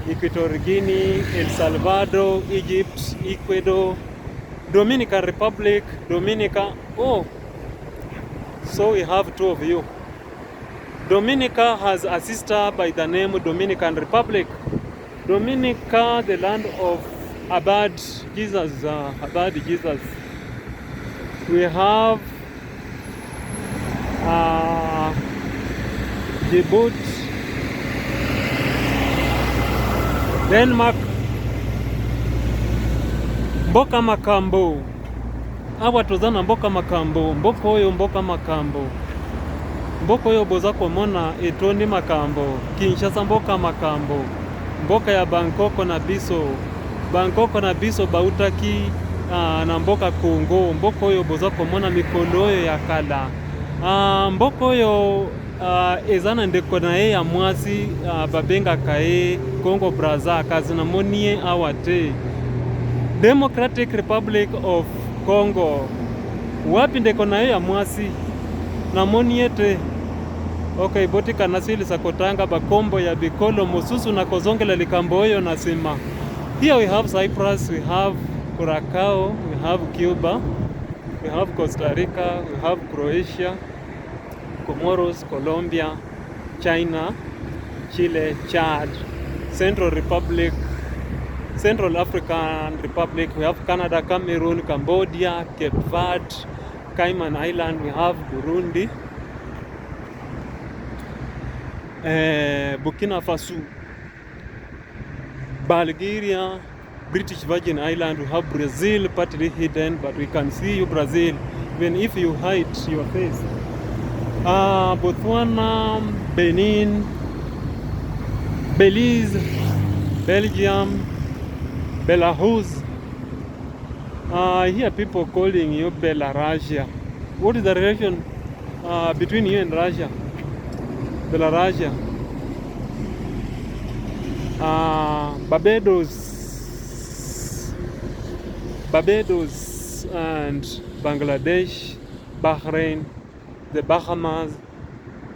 Equatorial Guinea, El Salvador, Egypt, Ecuador, Dominican Republic, Dominica. Oh, so we have two of you. Dominica has a sister by the name Dominican Republic. Dominica, the land of Abad Jesus. We have Djibouti, Denmark, Mboka Makambo. Awa tozana Mboka Makambo. Mboko oyo boza komona etondi makambo. Kinshasa Mboka Makambo. Mboka ya Bangkok na biso bautaki na Mboka Kongo. Mboko oyo boza komona mikolo oyo ya kala. Mboko oyo ezana ndeko na ye ya mwasi babenga kae Congo Brazza kazina monie awate. Democratic Republic of Congo. Wapi ndeko na ye ya mwasi na monie te. Okay, boti kanasili sakotanga bakombo ya bikolo mususu na kozongela likambo oyo nasima. Here we have Cyprus, we have Curacao, we have Cuba, we have Costa Rica, we have Croatia, Comoros, Colombia, China, Chile, Chad, Central African Republic, we have Canada, Cameroon, Cambodia, Cape Verde, Cayman Island, we have Burundi, Burkina Faso, Bulgaria, British Virgin Island, we have Brazil, partly hidden, but we can see you Brazil, even if you hide your face. Botswana, Benin, Belize, Belgium, Belarus. I hear people calling you Belarusia. What is the relation between you and Russia? Belarusia. Barbados and Bangladesh, Bahrain, the Bahamas,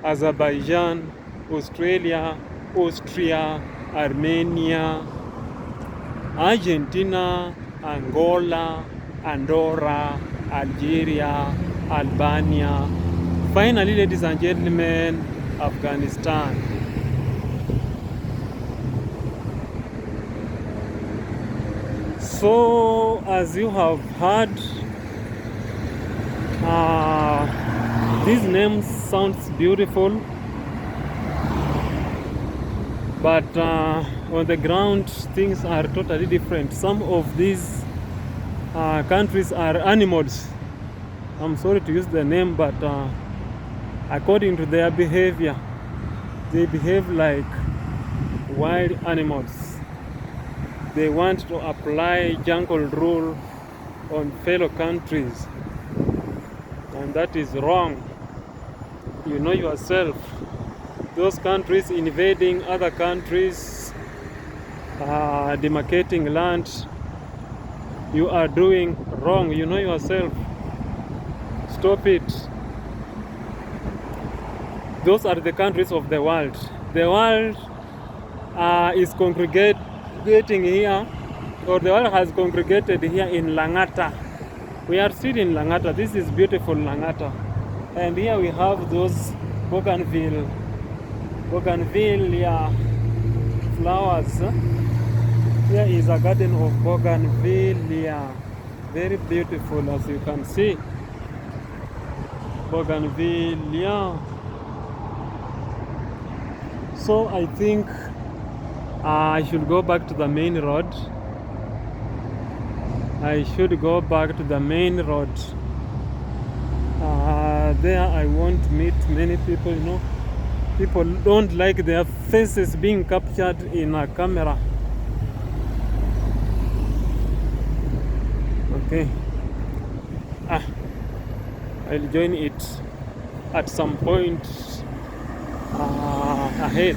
Azerbaijan, Australia, Austria, Armenia, Argentina, Angola, Andorra, Algeria, Albania. Finally, ladies and gentlemen, Afghanistan. So, as you have heard, these names sounds beautiful, but on the ground things are totally different. Some of these countries are animals. I'm sorry to use the name, but according to their behavior, they behave like wild animals. They want to apply jungle rule on fellow countries, and that is wrong. You know yourself, those countries invading other countries, demarcating land, you are doing wrong. You know yourself. Stop it. Those are the countries of the world. The world is congregating here, or the world has congregated here in Langata. We are still in Langata. This is beautiful Langata. And here we have those bougainvillea flowers. Here is a garden of bougainvillea. Very beautiful, as you can see. Bougainvillea. So I think I should go back to the main road. I should go back to the main road. There I won't meet many people, you know. People don't like their faces being captured in a camera. Okay. I'll join it at some point ahead.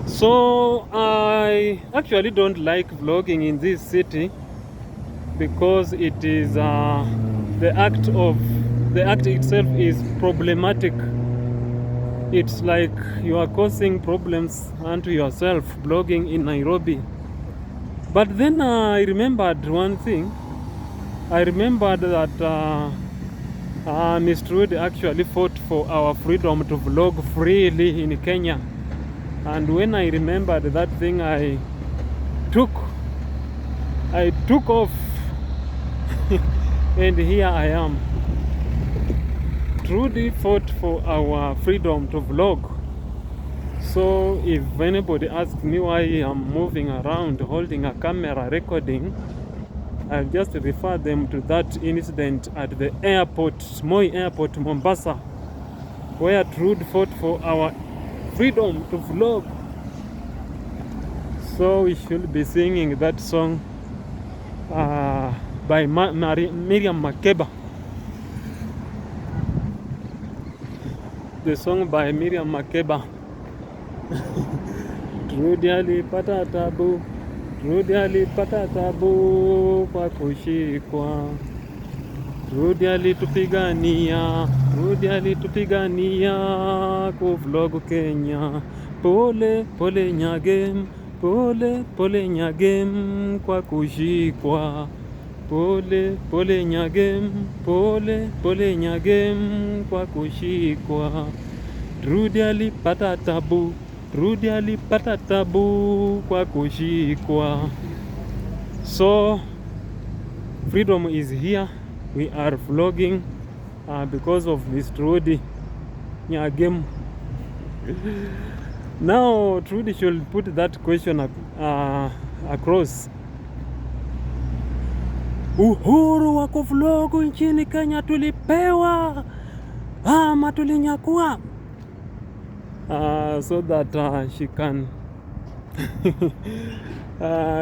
So I actually don't like vlogging in this city because it is the act itself is problematic. It's like you are causing problems unto yourself vlogging in Nairobi. But then I remembered one thing. I remembered that Ms. Trude actually fought for our freedom to vlog freely in Kenya. And when I remembered that thing, I took off. And here I am. Trudy fought for our freedom to vlog. So if anybody asks me why I'm moving around holding a camera recording, I'll just refer them to that incident at the airport, Moi Airport, Mombasa, where Trude fought for our freedom to vlog. So we should be singing that song by Miriam Makeba. The song by Miriam Makeba. Trudy alipata tabu, Trudy alipata tabu kwa kushikwa. Trudy alitupigania, Trudy alitupigania kuvlog Kenya. Pole pole nyagem, pole pole nyagem kwa kushikwa. Pole pole nyagem, pole pole nyagem kwa kushikwa. Trudy alipata tabu, Trudy alipata tabu kwa kushikwa. So freedom is here. We are vlogging because of Miss Trudy Nyagem. Now Trudy should put that question across. Uhuru wa kuvlogu nchini Kenya tulipewa ama tulinyakua? So that she can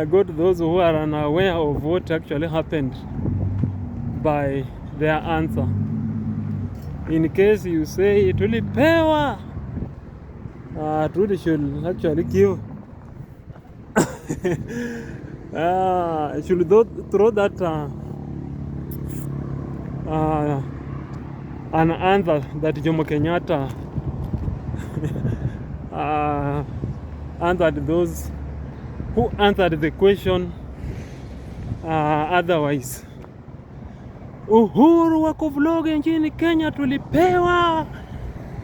go to those who are unaware of what actually happened by their answer. In case you say tulipewa, Trudy should actually give should throw that an answer that Jomo Kenyatta answered those who answered the question otherwise. Uhuru wa kuvloga nchini Kenya tulipewa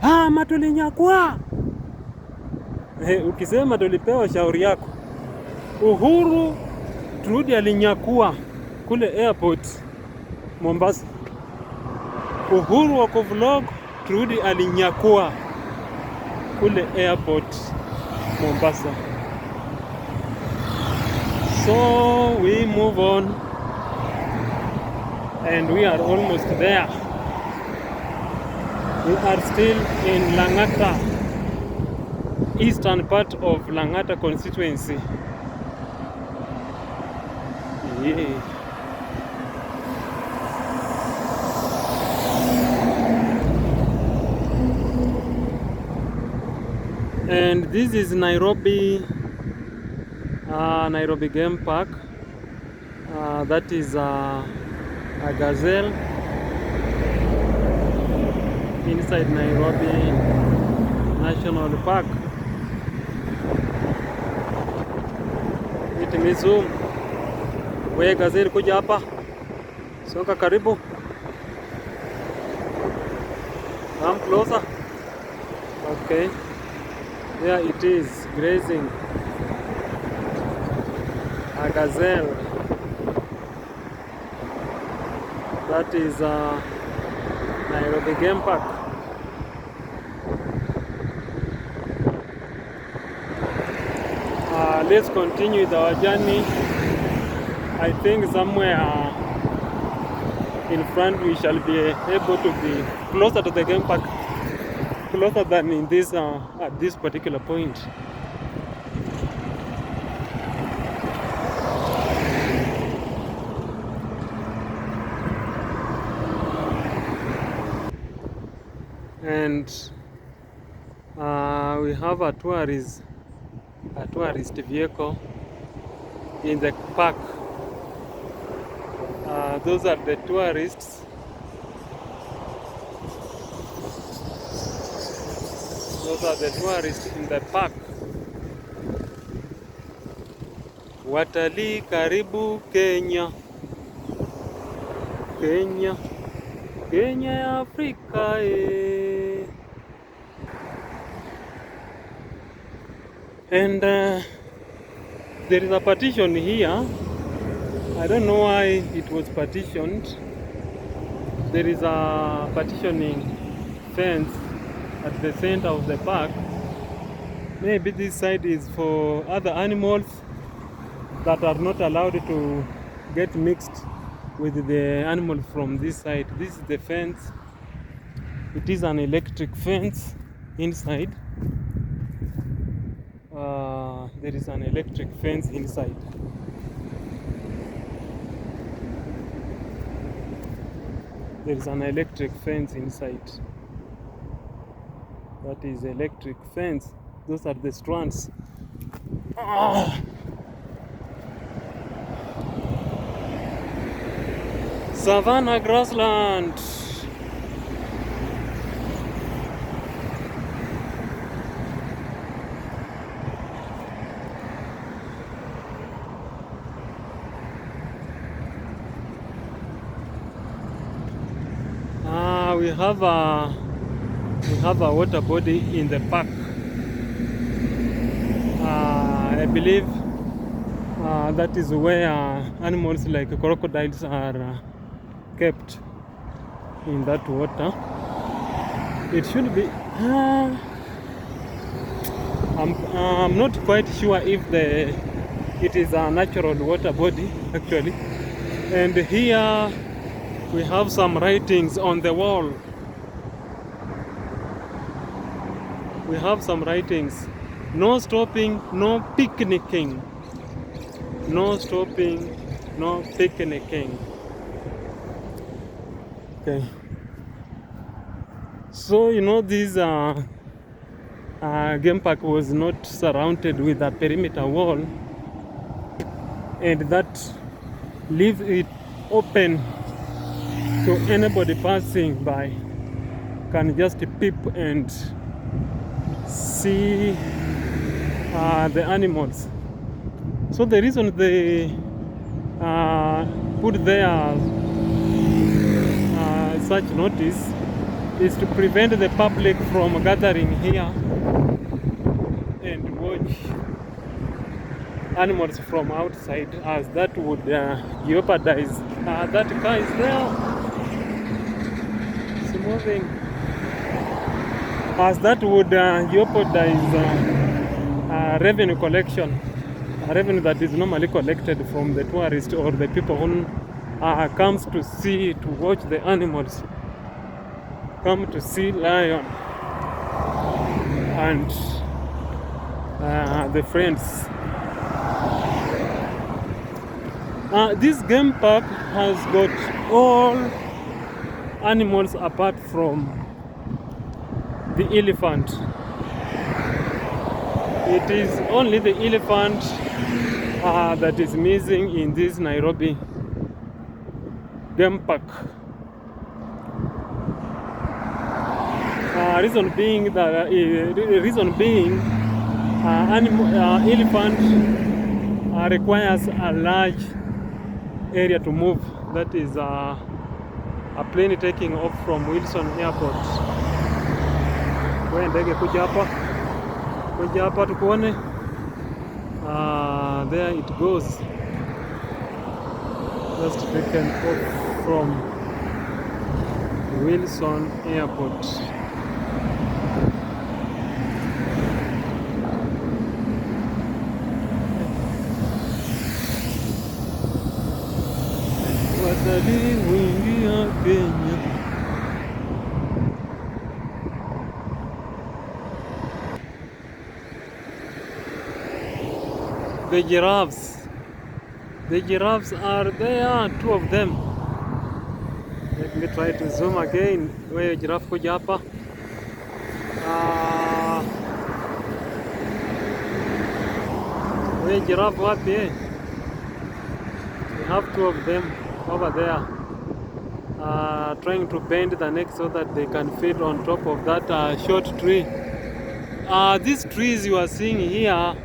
ama tulinyakua? Ukisema tulipewa, shauri yako. Uhuru Trudy alinyakua kule airport Mombasa. Uhuru wa kuvlog Trudy alinyakua kule airport Mombasa. So we move on, and we are almost there. We are still in Lang'ata, eastern part of Lang'ata constituency. Yeah. And this is Nairobi Game Park. That is a gazelle inside Nairobi National Park. It means zoom. We gazelle, kuja hapa, songa karibu, come closer. Okay, there it is, grazing, a gazelle. That is Nairobi Game Park. Let's continue with our journey. I think somewhere in front we shall be able to be closer to the game park, closer than in this at this particular point. And we have a tourist vehicle in the park. Those are the tourists. Those are the tourists in the park. Watalii karibu Kenya. Kenya. Kenya ya Afrika And there is a partition here. I don't know why it was partitioned. There is a partitioning fence at the center of the park. Maybe this side is for other animals that are not allowed to get mixed with the animals from this side. This is the fence. It is an electric fence inside. There is an electric fence inside. There is an electric fence inside. That is electric fence. Those are the strands. Savannah grassland. We have a We have a water body in the park. I believe that is where animals like crocodiles are kept, in that water. It should be I'm not quite sure if it is a natural water body actually. And here we have some writings on the wall. We have some writings: no stopping, no picnicking. No stopping, no picnicking. Okay. So this game park was not surrounded with a perimeter wall, and that leaves it open to anybody passing by can just peep and see the animals. So the reason they put there such notice is to prevent the public from gathering here and watch animals from outside, as that would jeopardize. That car is there, it's moving, as that would jeopardize revenue collection, revenue that is normally collected from the tourists or the people who comes to watch the animals, come to see lion and the friends. This game park has got all animals apart from the elephant. It is only the elephant that is missing in this Nairobi game park. Reason being, elephant requires a large area to move. That is a plane taking off from Wilson Airport. Ndege kuja hapa tukuone. There it goes. Just taken off from Wilson Airport. Watalii huingia Kenya. The giraffes are there, 2 of them. Let me try to zoom again. Where giraffe kuja hapa. Where giraffe wapi eh? We have 2 of them over there, trying to bend the neck so that they can fit on top of that short tree. These trees you are seeing here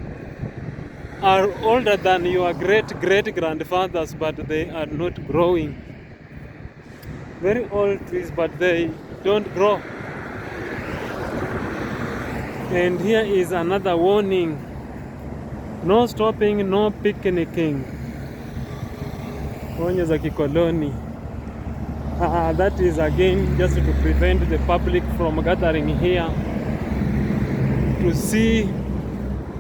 are older than your great-great-grandfathers, but they are not growing. Very old trees, but they don't grow. And here is another warning: no stopping, no picnicking. Onyo za kikoloni. That is again just to prevent the public from gathering here to see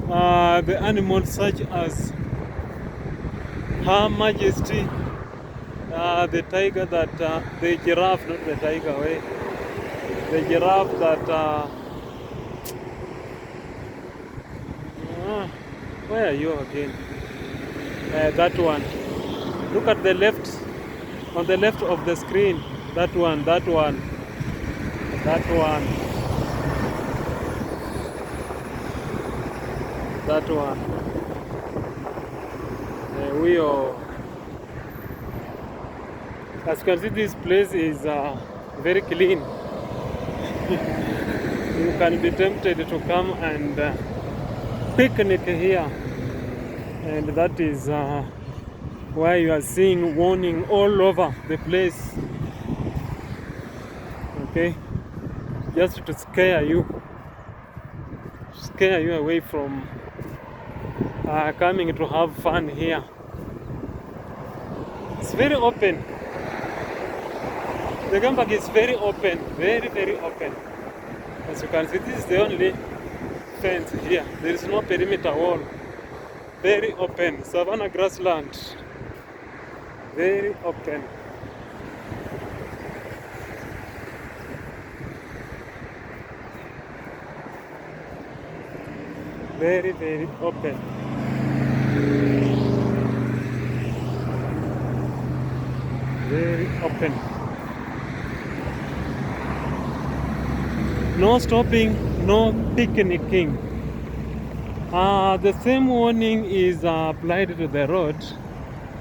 the animals such as Her Majesty, the tiger that, the giraffe, not the tiger, the giraffe that, where are you again? That one. Look at the left, on the left of the screen. That one. That one. As you can see, this place is very clean. You can be tempted to come and picnic here, and that is why you are seeing warning all over the place. Okay, just to scare you away from coming to have fun here. It's very open. The game park is very open, very open. As you can see, this is the only fence here. There is no perimeter wall. Very open, savanna grassland. Very open. Very open. Very open. No stopping, no picnicking. The same warning is applied to the road,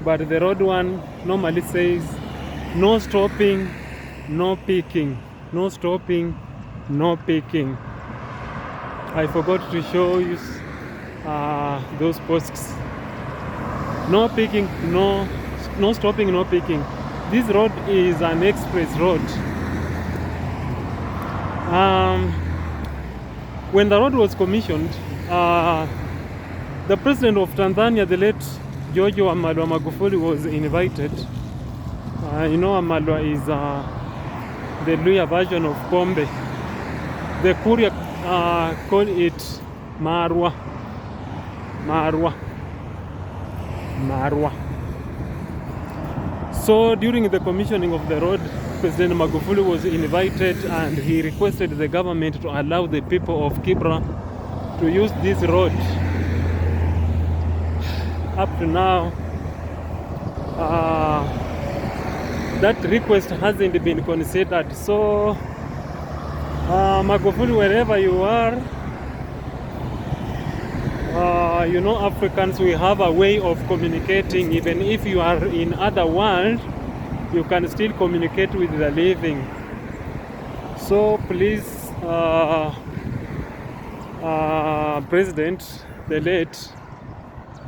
but the road one normally says no stopping, no picking. No stopping, no picking. I forgot to show you those posts. No picking, no stopping, no picking. This road is an express road. When the road was commissioned, the president of Tanzania, the late George Wamalwa Magufuli, was invited. You know, Wamalwa is the Luya version of Pombe. The Kuria call it Marwa. So during the commissioning of the road, President Magufuli was invited and he requested the government to allow the people of Kibra to use this road. Up to now, that request hasn't been considered. So Magufuli, wherever you are, you know, Africans, we have a way of communicating. Even if you are in other world, you can still communicate with the living. So please, President, the late,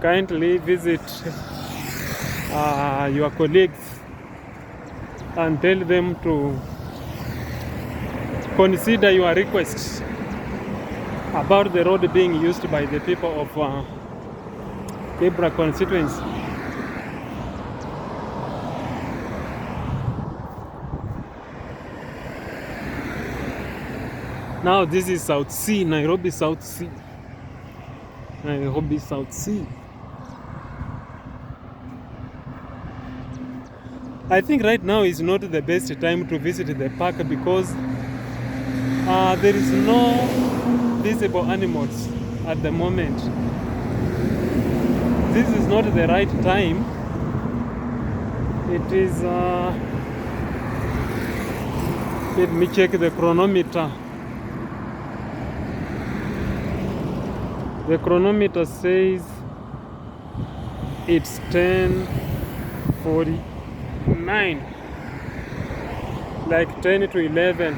kindly visit your colleagues and tell them to consider your requests about the road being used by the people of Kibra constituency. Now this is South Sea, Nairobi South Sea. Nairobi South Sea. I think right now is not the best time to visit the park because there is no visible animals at the moment. This is not the right time. It is let me check the chronometer. The chronometer says it's 10:49, like 10 to 11.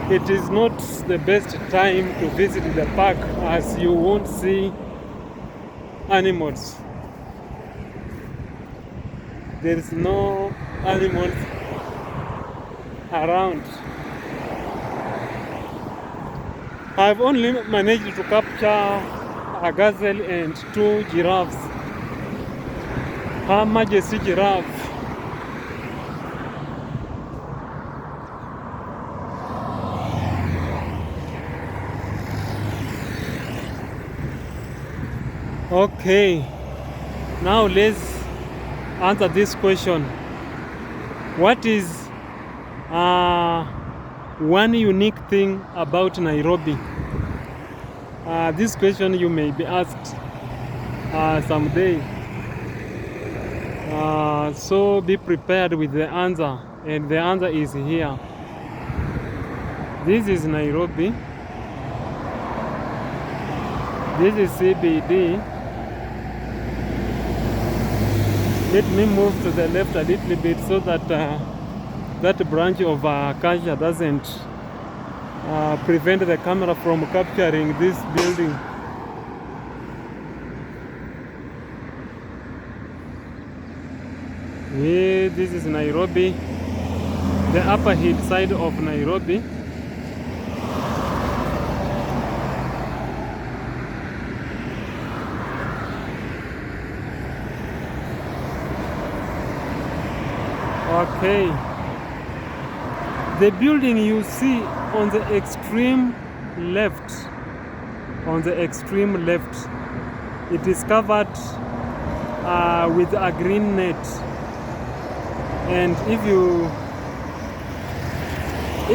It is not the best time to visit the park as you won't see animals. There is no animals around. I've only managed to capture a gazelle and 2 giraffes. Her Majesty giraffe. Okay, now let's answer this question. What is one unique thing about Nairobi? This question you may be asked someday. So be prepared with the answer, and the answer is here. This is Nairobi. This is CBD. Let me move to the left a little bit so that that branch of acacia doesn't prevent the camera from capturing this building. Yeah, this is Nairobi, the upper hill side of Nairobi. Okay. The building you see on the extreme left, it is covered with a green net. And if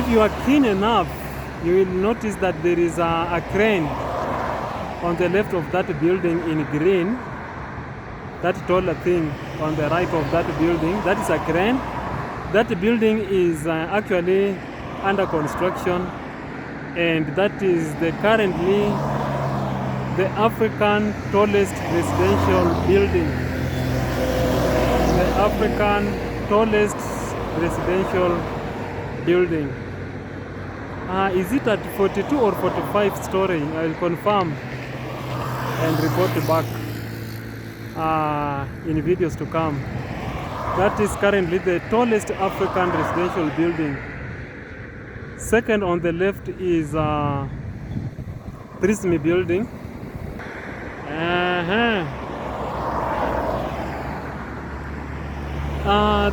you are keen enough, you will notice that there is a crane on the left of that building in green. That taller thing on the right of that building, that is a crane. That building is actually under construction, and that is currently the African tallest residential building. The African tallest residential building. Is it at 42 or 45 story? I will confirm and report back in videos to come. That is currently the tallest African residential building. Second on the left is Prismy building.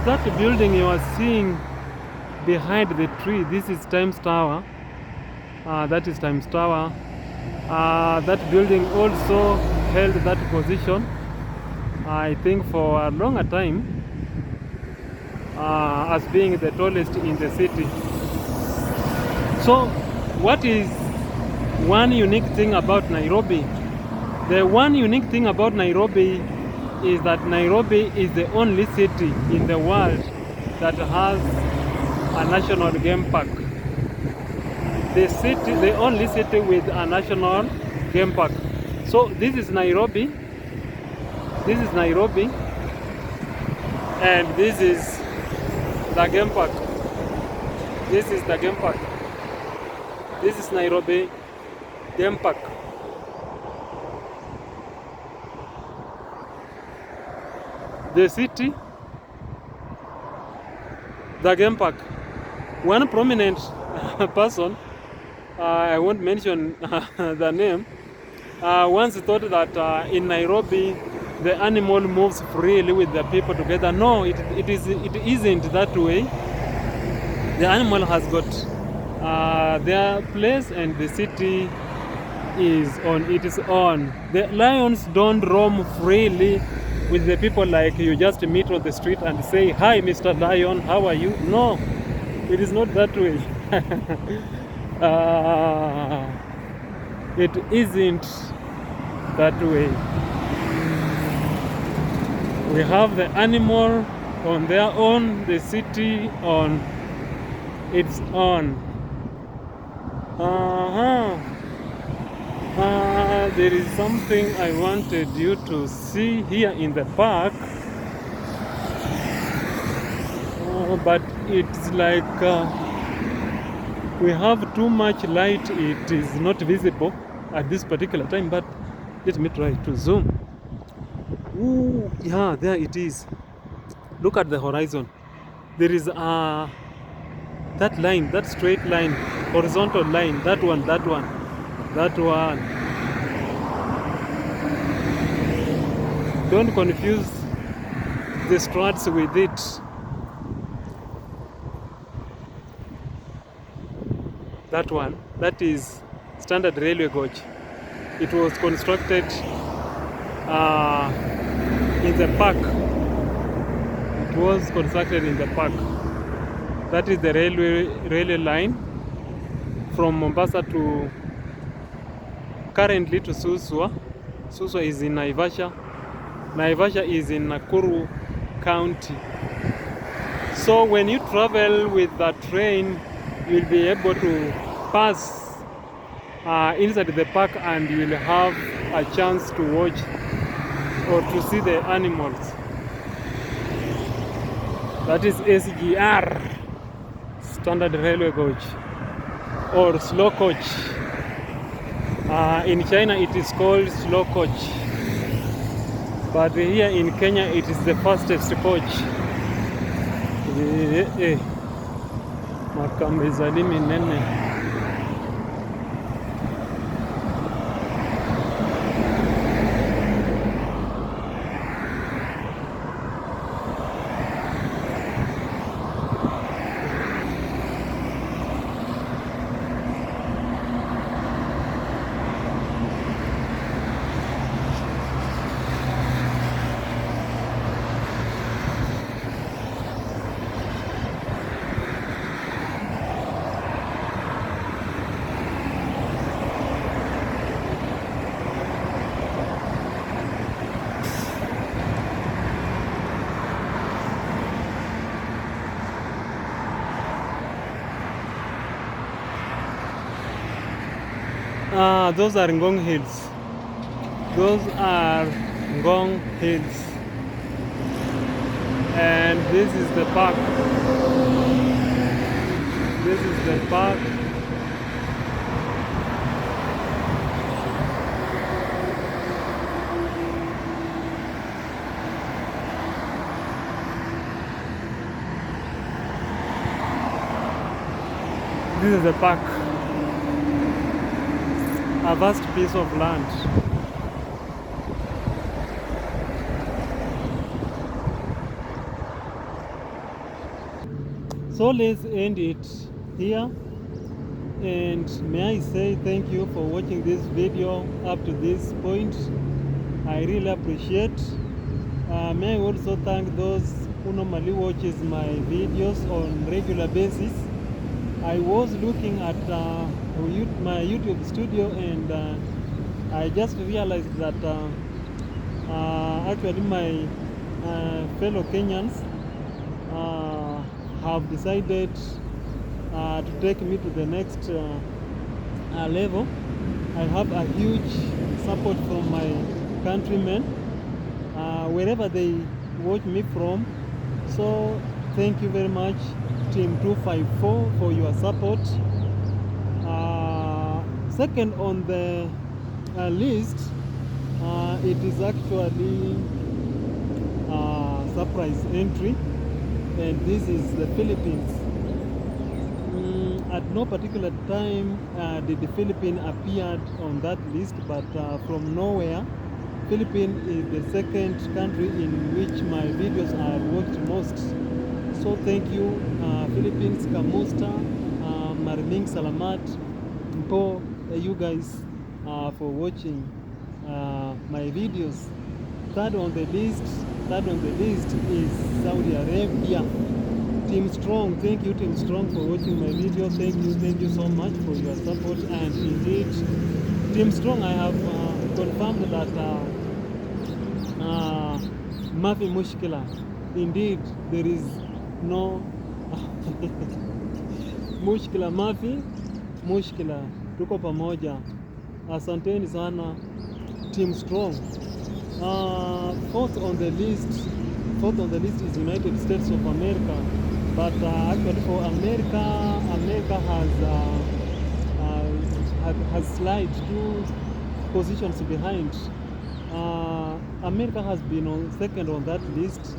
That building you are seeing behind the tree, this is Times Tower. That is Times Tower. That building also held that position, I think, for a longer time, as being the tallest in the city. So what is one unique thing about Nairobi? The one unique thing about Nairobi is that Nairobi is the only city in the world that has a national game park. The only city with a national game park. So this is Nairobi, and this is the game park. This is the game park. This is Nairobi game park. The city, the game park. One prominent person, I won't mention the name, once thought that in Nairobi the animal moves freely with the people together. No, it isn't that way. The animal has got their place, and the city is on its own. The lions don't roam freely with the people like you just meet on the street and say, "Hi, Mr. Lion, how are you?" No, it is not that way. It isn't that way. We have the animal on their own, the city on its own. There is something I wanted you to see here in the park, but it's like we have too much light. It is not visible at this particular time, but let me try to zoom. Ooh, yeah, there it is. Look at the horizon. There is that line, that straight line, horizontal line, that one. Don't confuse the struts with it. That one, that is standard railway gauge. It was constructed in the park. It was constructed in the park. That is the railway line from Mombasa to currently to Suswa. Suswa is in Naivasha. Naivasha is in Nakuru County. So when you travel with the train, you'll be able to pass inside the park, and you will have a chance to watch or to see the animals. That is SGR, standard railway gauge, or slow coach. In China it is called slow coach, but here in Kenya it is the fastest coach. Makambe zalimi nene. Those are Ngong Hills. Those are Ngong Hills. And this is the park. This is the park. This is the park. A vast piece of land. So let's end it here, and may I say thank you for watching this video up to this point. I really appreciate. May I also thank those who normally watches my videos on regular basis. I was looking at my YouTube studio, and I just realized that actually my fellow Kenyans have decided to take me to the next level. I have a huge support from my countrymen wherever they watch me from. So thank you very much, Team 254, for your support. Second on the list, it is actually surprise entry, and this is the Philippines. At no particular time did the Philippines appeared on that list, but from nowhere, Philippines is the second country in which my videos are watched most. So thank you, Philippines, Kamusta, Mariming Salamat, Mpo, you guys for watching my videos. Third on the list is Saudi Arabia. Team Strong, thank you, Team Strong, for watching my video. Thank you so much for your support. And indeed, Team Strong, I have confirmed that Mafi Mushkila, indeed there is no Mushkila. Mafi Mushkila, tuko pamoja. Asanteni sana, Team Strong. Fourth on the list is United States of America, but actually for America has slid 2 positions behind. America has been on second on that list,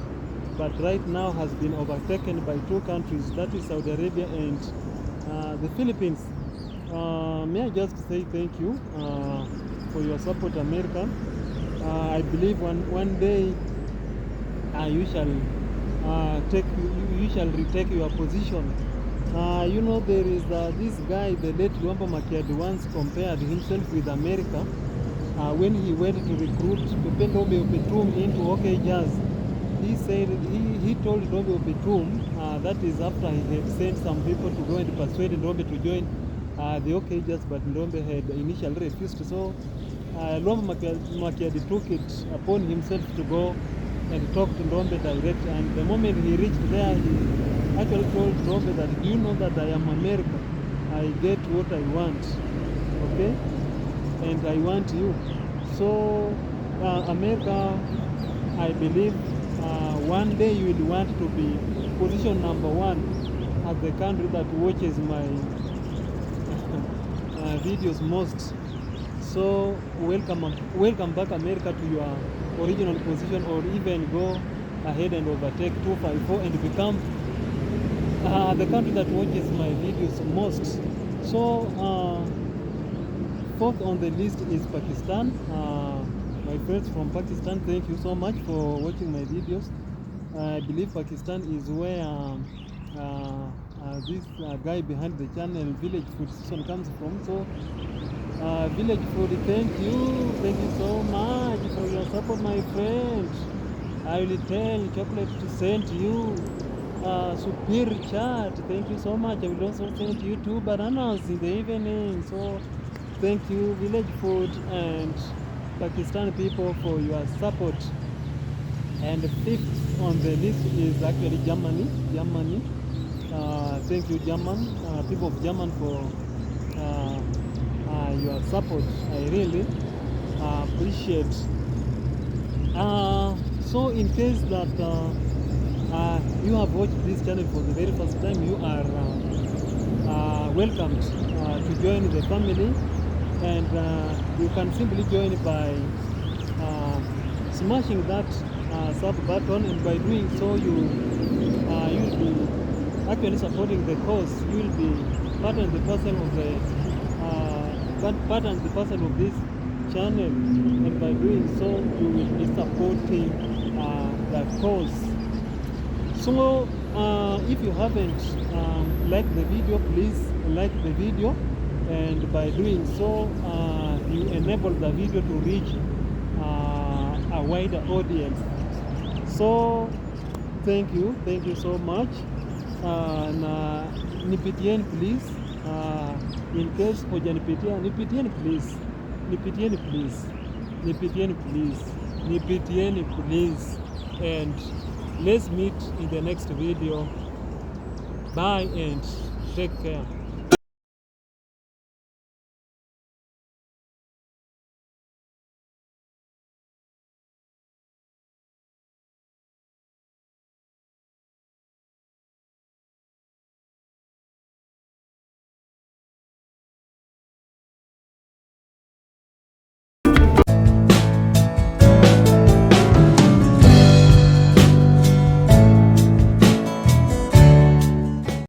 but right now has been overtaken by 2 countries, that is Saudi Arabia and the Philippines. May I just say thank you for your support, America. I believe one day you shall retake your position. You know, there is this guy, the late Luamba Makiadi, once compared himself with America when he went to recruit Pepe Ndombe Opetum into OK Jazz. He said he told Ndombe Opetum, that is after he had sent some people to go and persuade Ndombe to join the OK Jazz, but Ndombe had initially refused. So Luamba Makiadi took it upon himself to go and talk to Ndombe direct, and the moment he reached there, he actually told Ndombe that, do you know that I am America? I get what I want, okay? And I want you. So America, I believe one day you will want to be position number 1 as the country that watches my videos most. So welcome back, America, to your original position, or even go ahead and overtake 254 and become the country that watches my videos most. So fourth on the list is Pakistan. My friends from Pakistan, thank you so much for watching my videos. I believe Pakistan is where this guy behind the channel, Village Food Season, comes from. So Village Food, thank you so much for your support, my friend. I will tell Chocolate to send you Superior Chat. Thank you so much. I will also send you 2 bananas in the evening. So thank you, Village Food and Pakistan people, for your support. And fifth on the list is actually Germany. Thank you, German people of German, for your support. I really appreciate. So in case that you have watched this channel for the very first time, you are welcomed to join the family, and you can simply join by smashing that sub button, and by doing so you'll be actually supporting the cause. You will be part and the parcel of the of this channel, and by doing so you will be supporting the cause. So if you haven't liked the video, please like the video, and by doing so you enable the video to reach a wider audience. So thank you so much. Na nipitieni please, in case hujanipitia, nipitieni please, and let's meet in the next video. Bye and take care.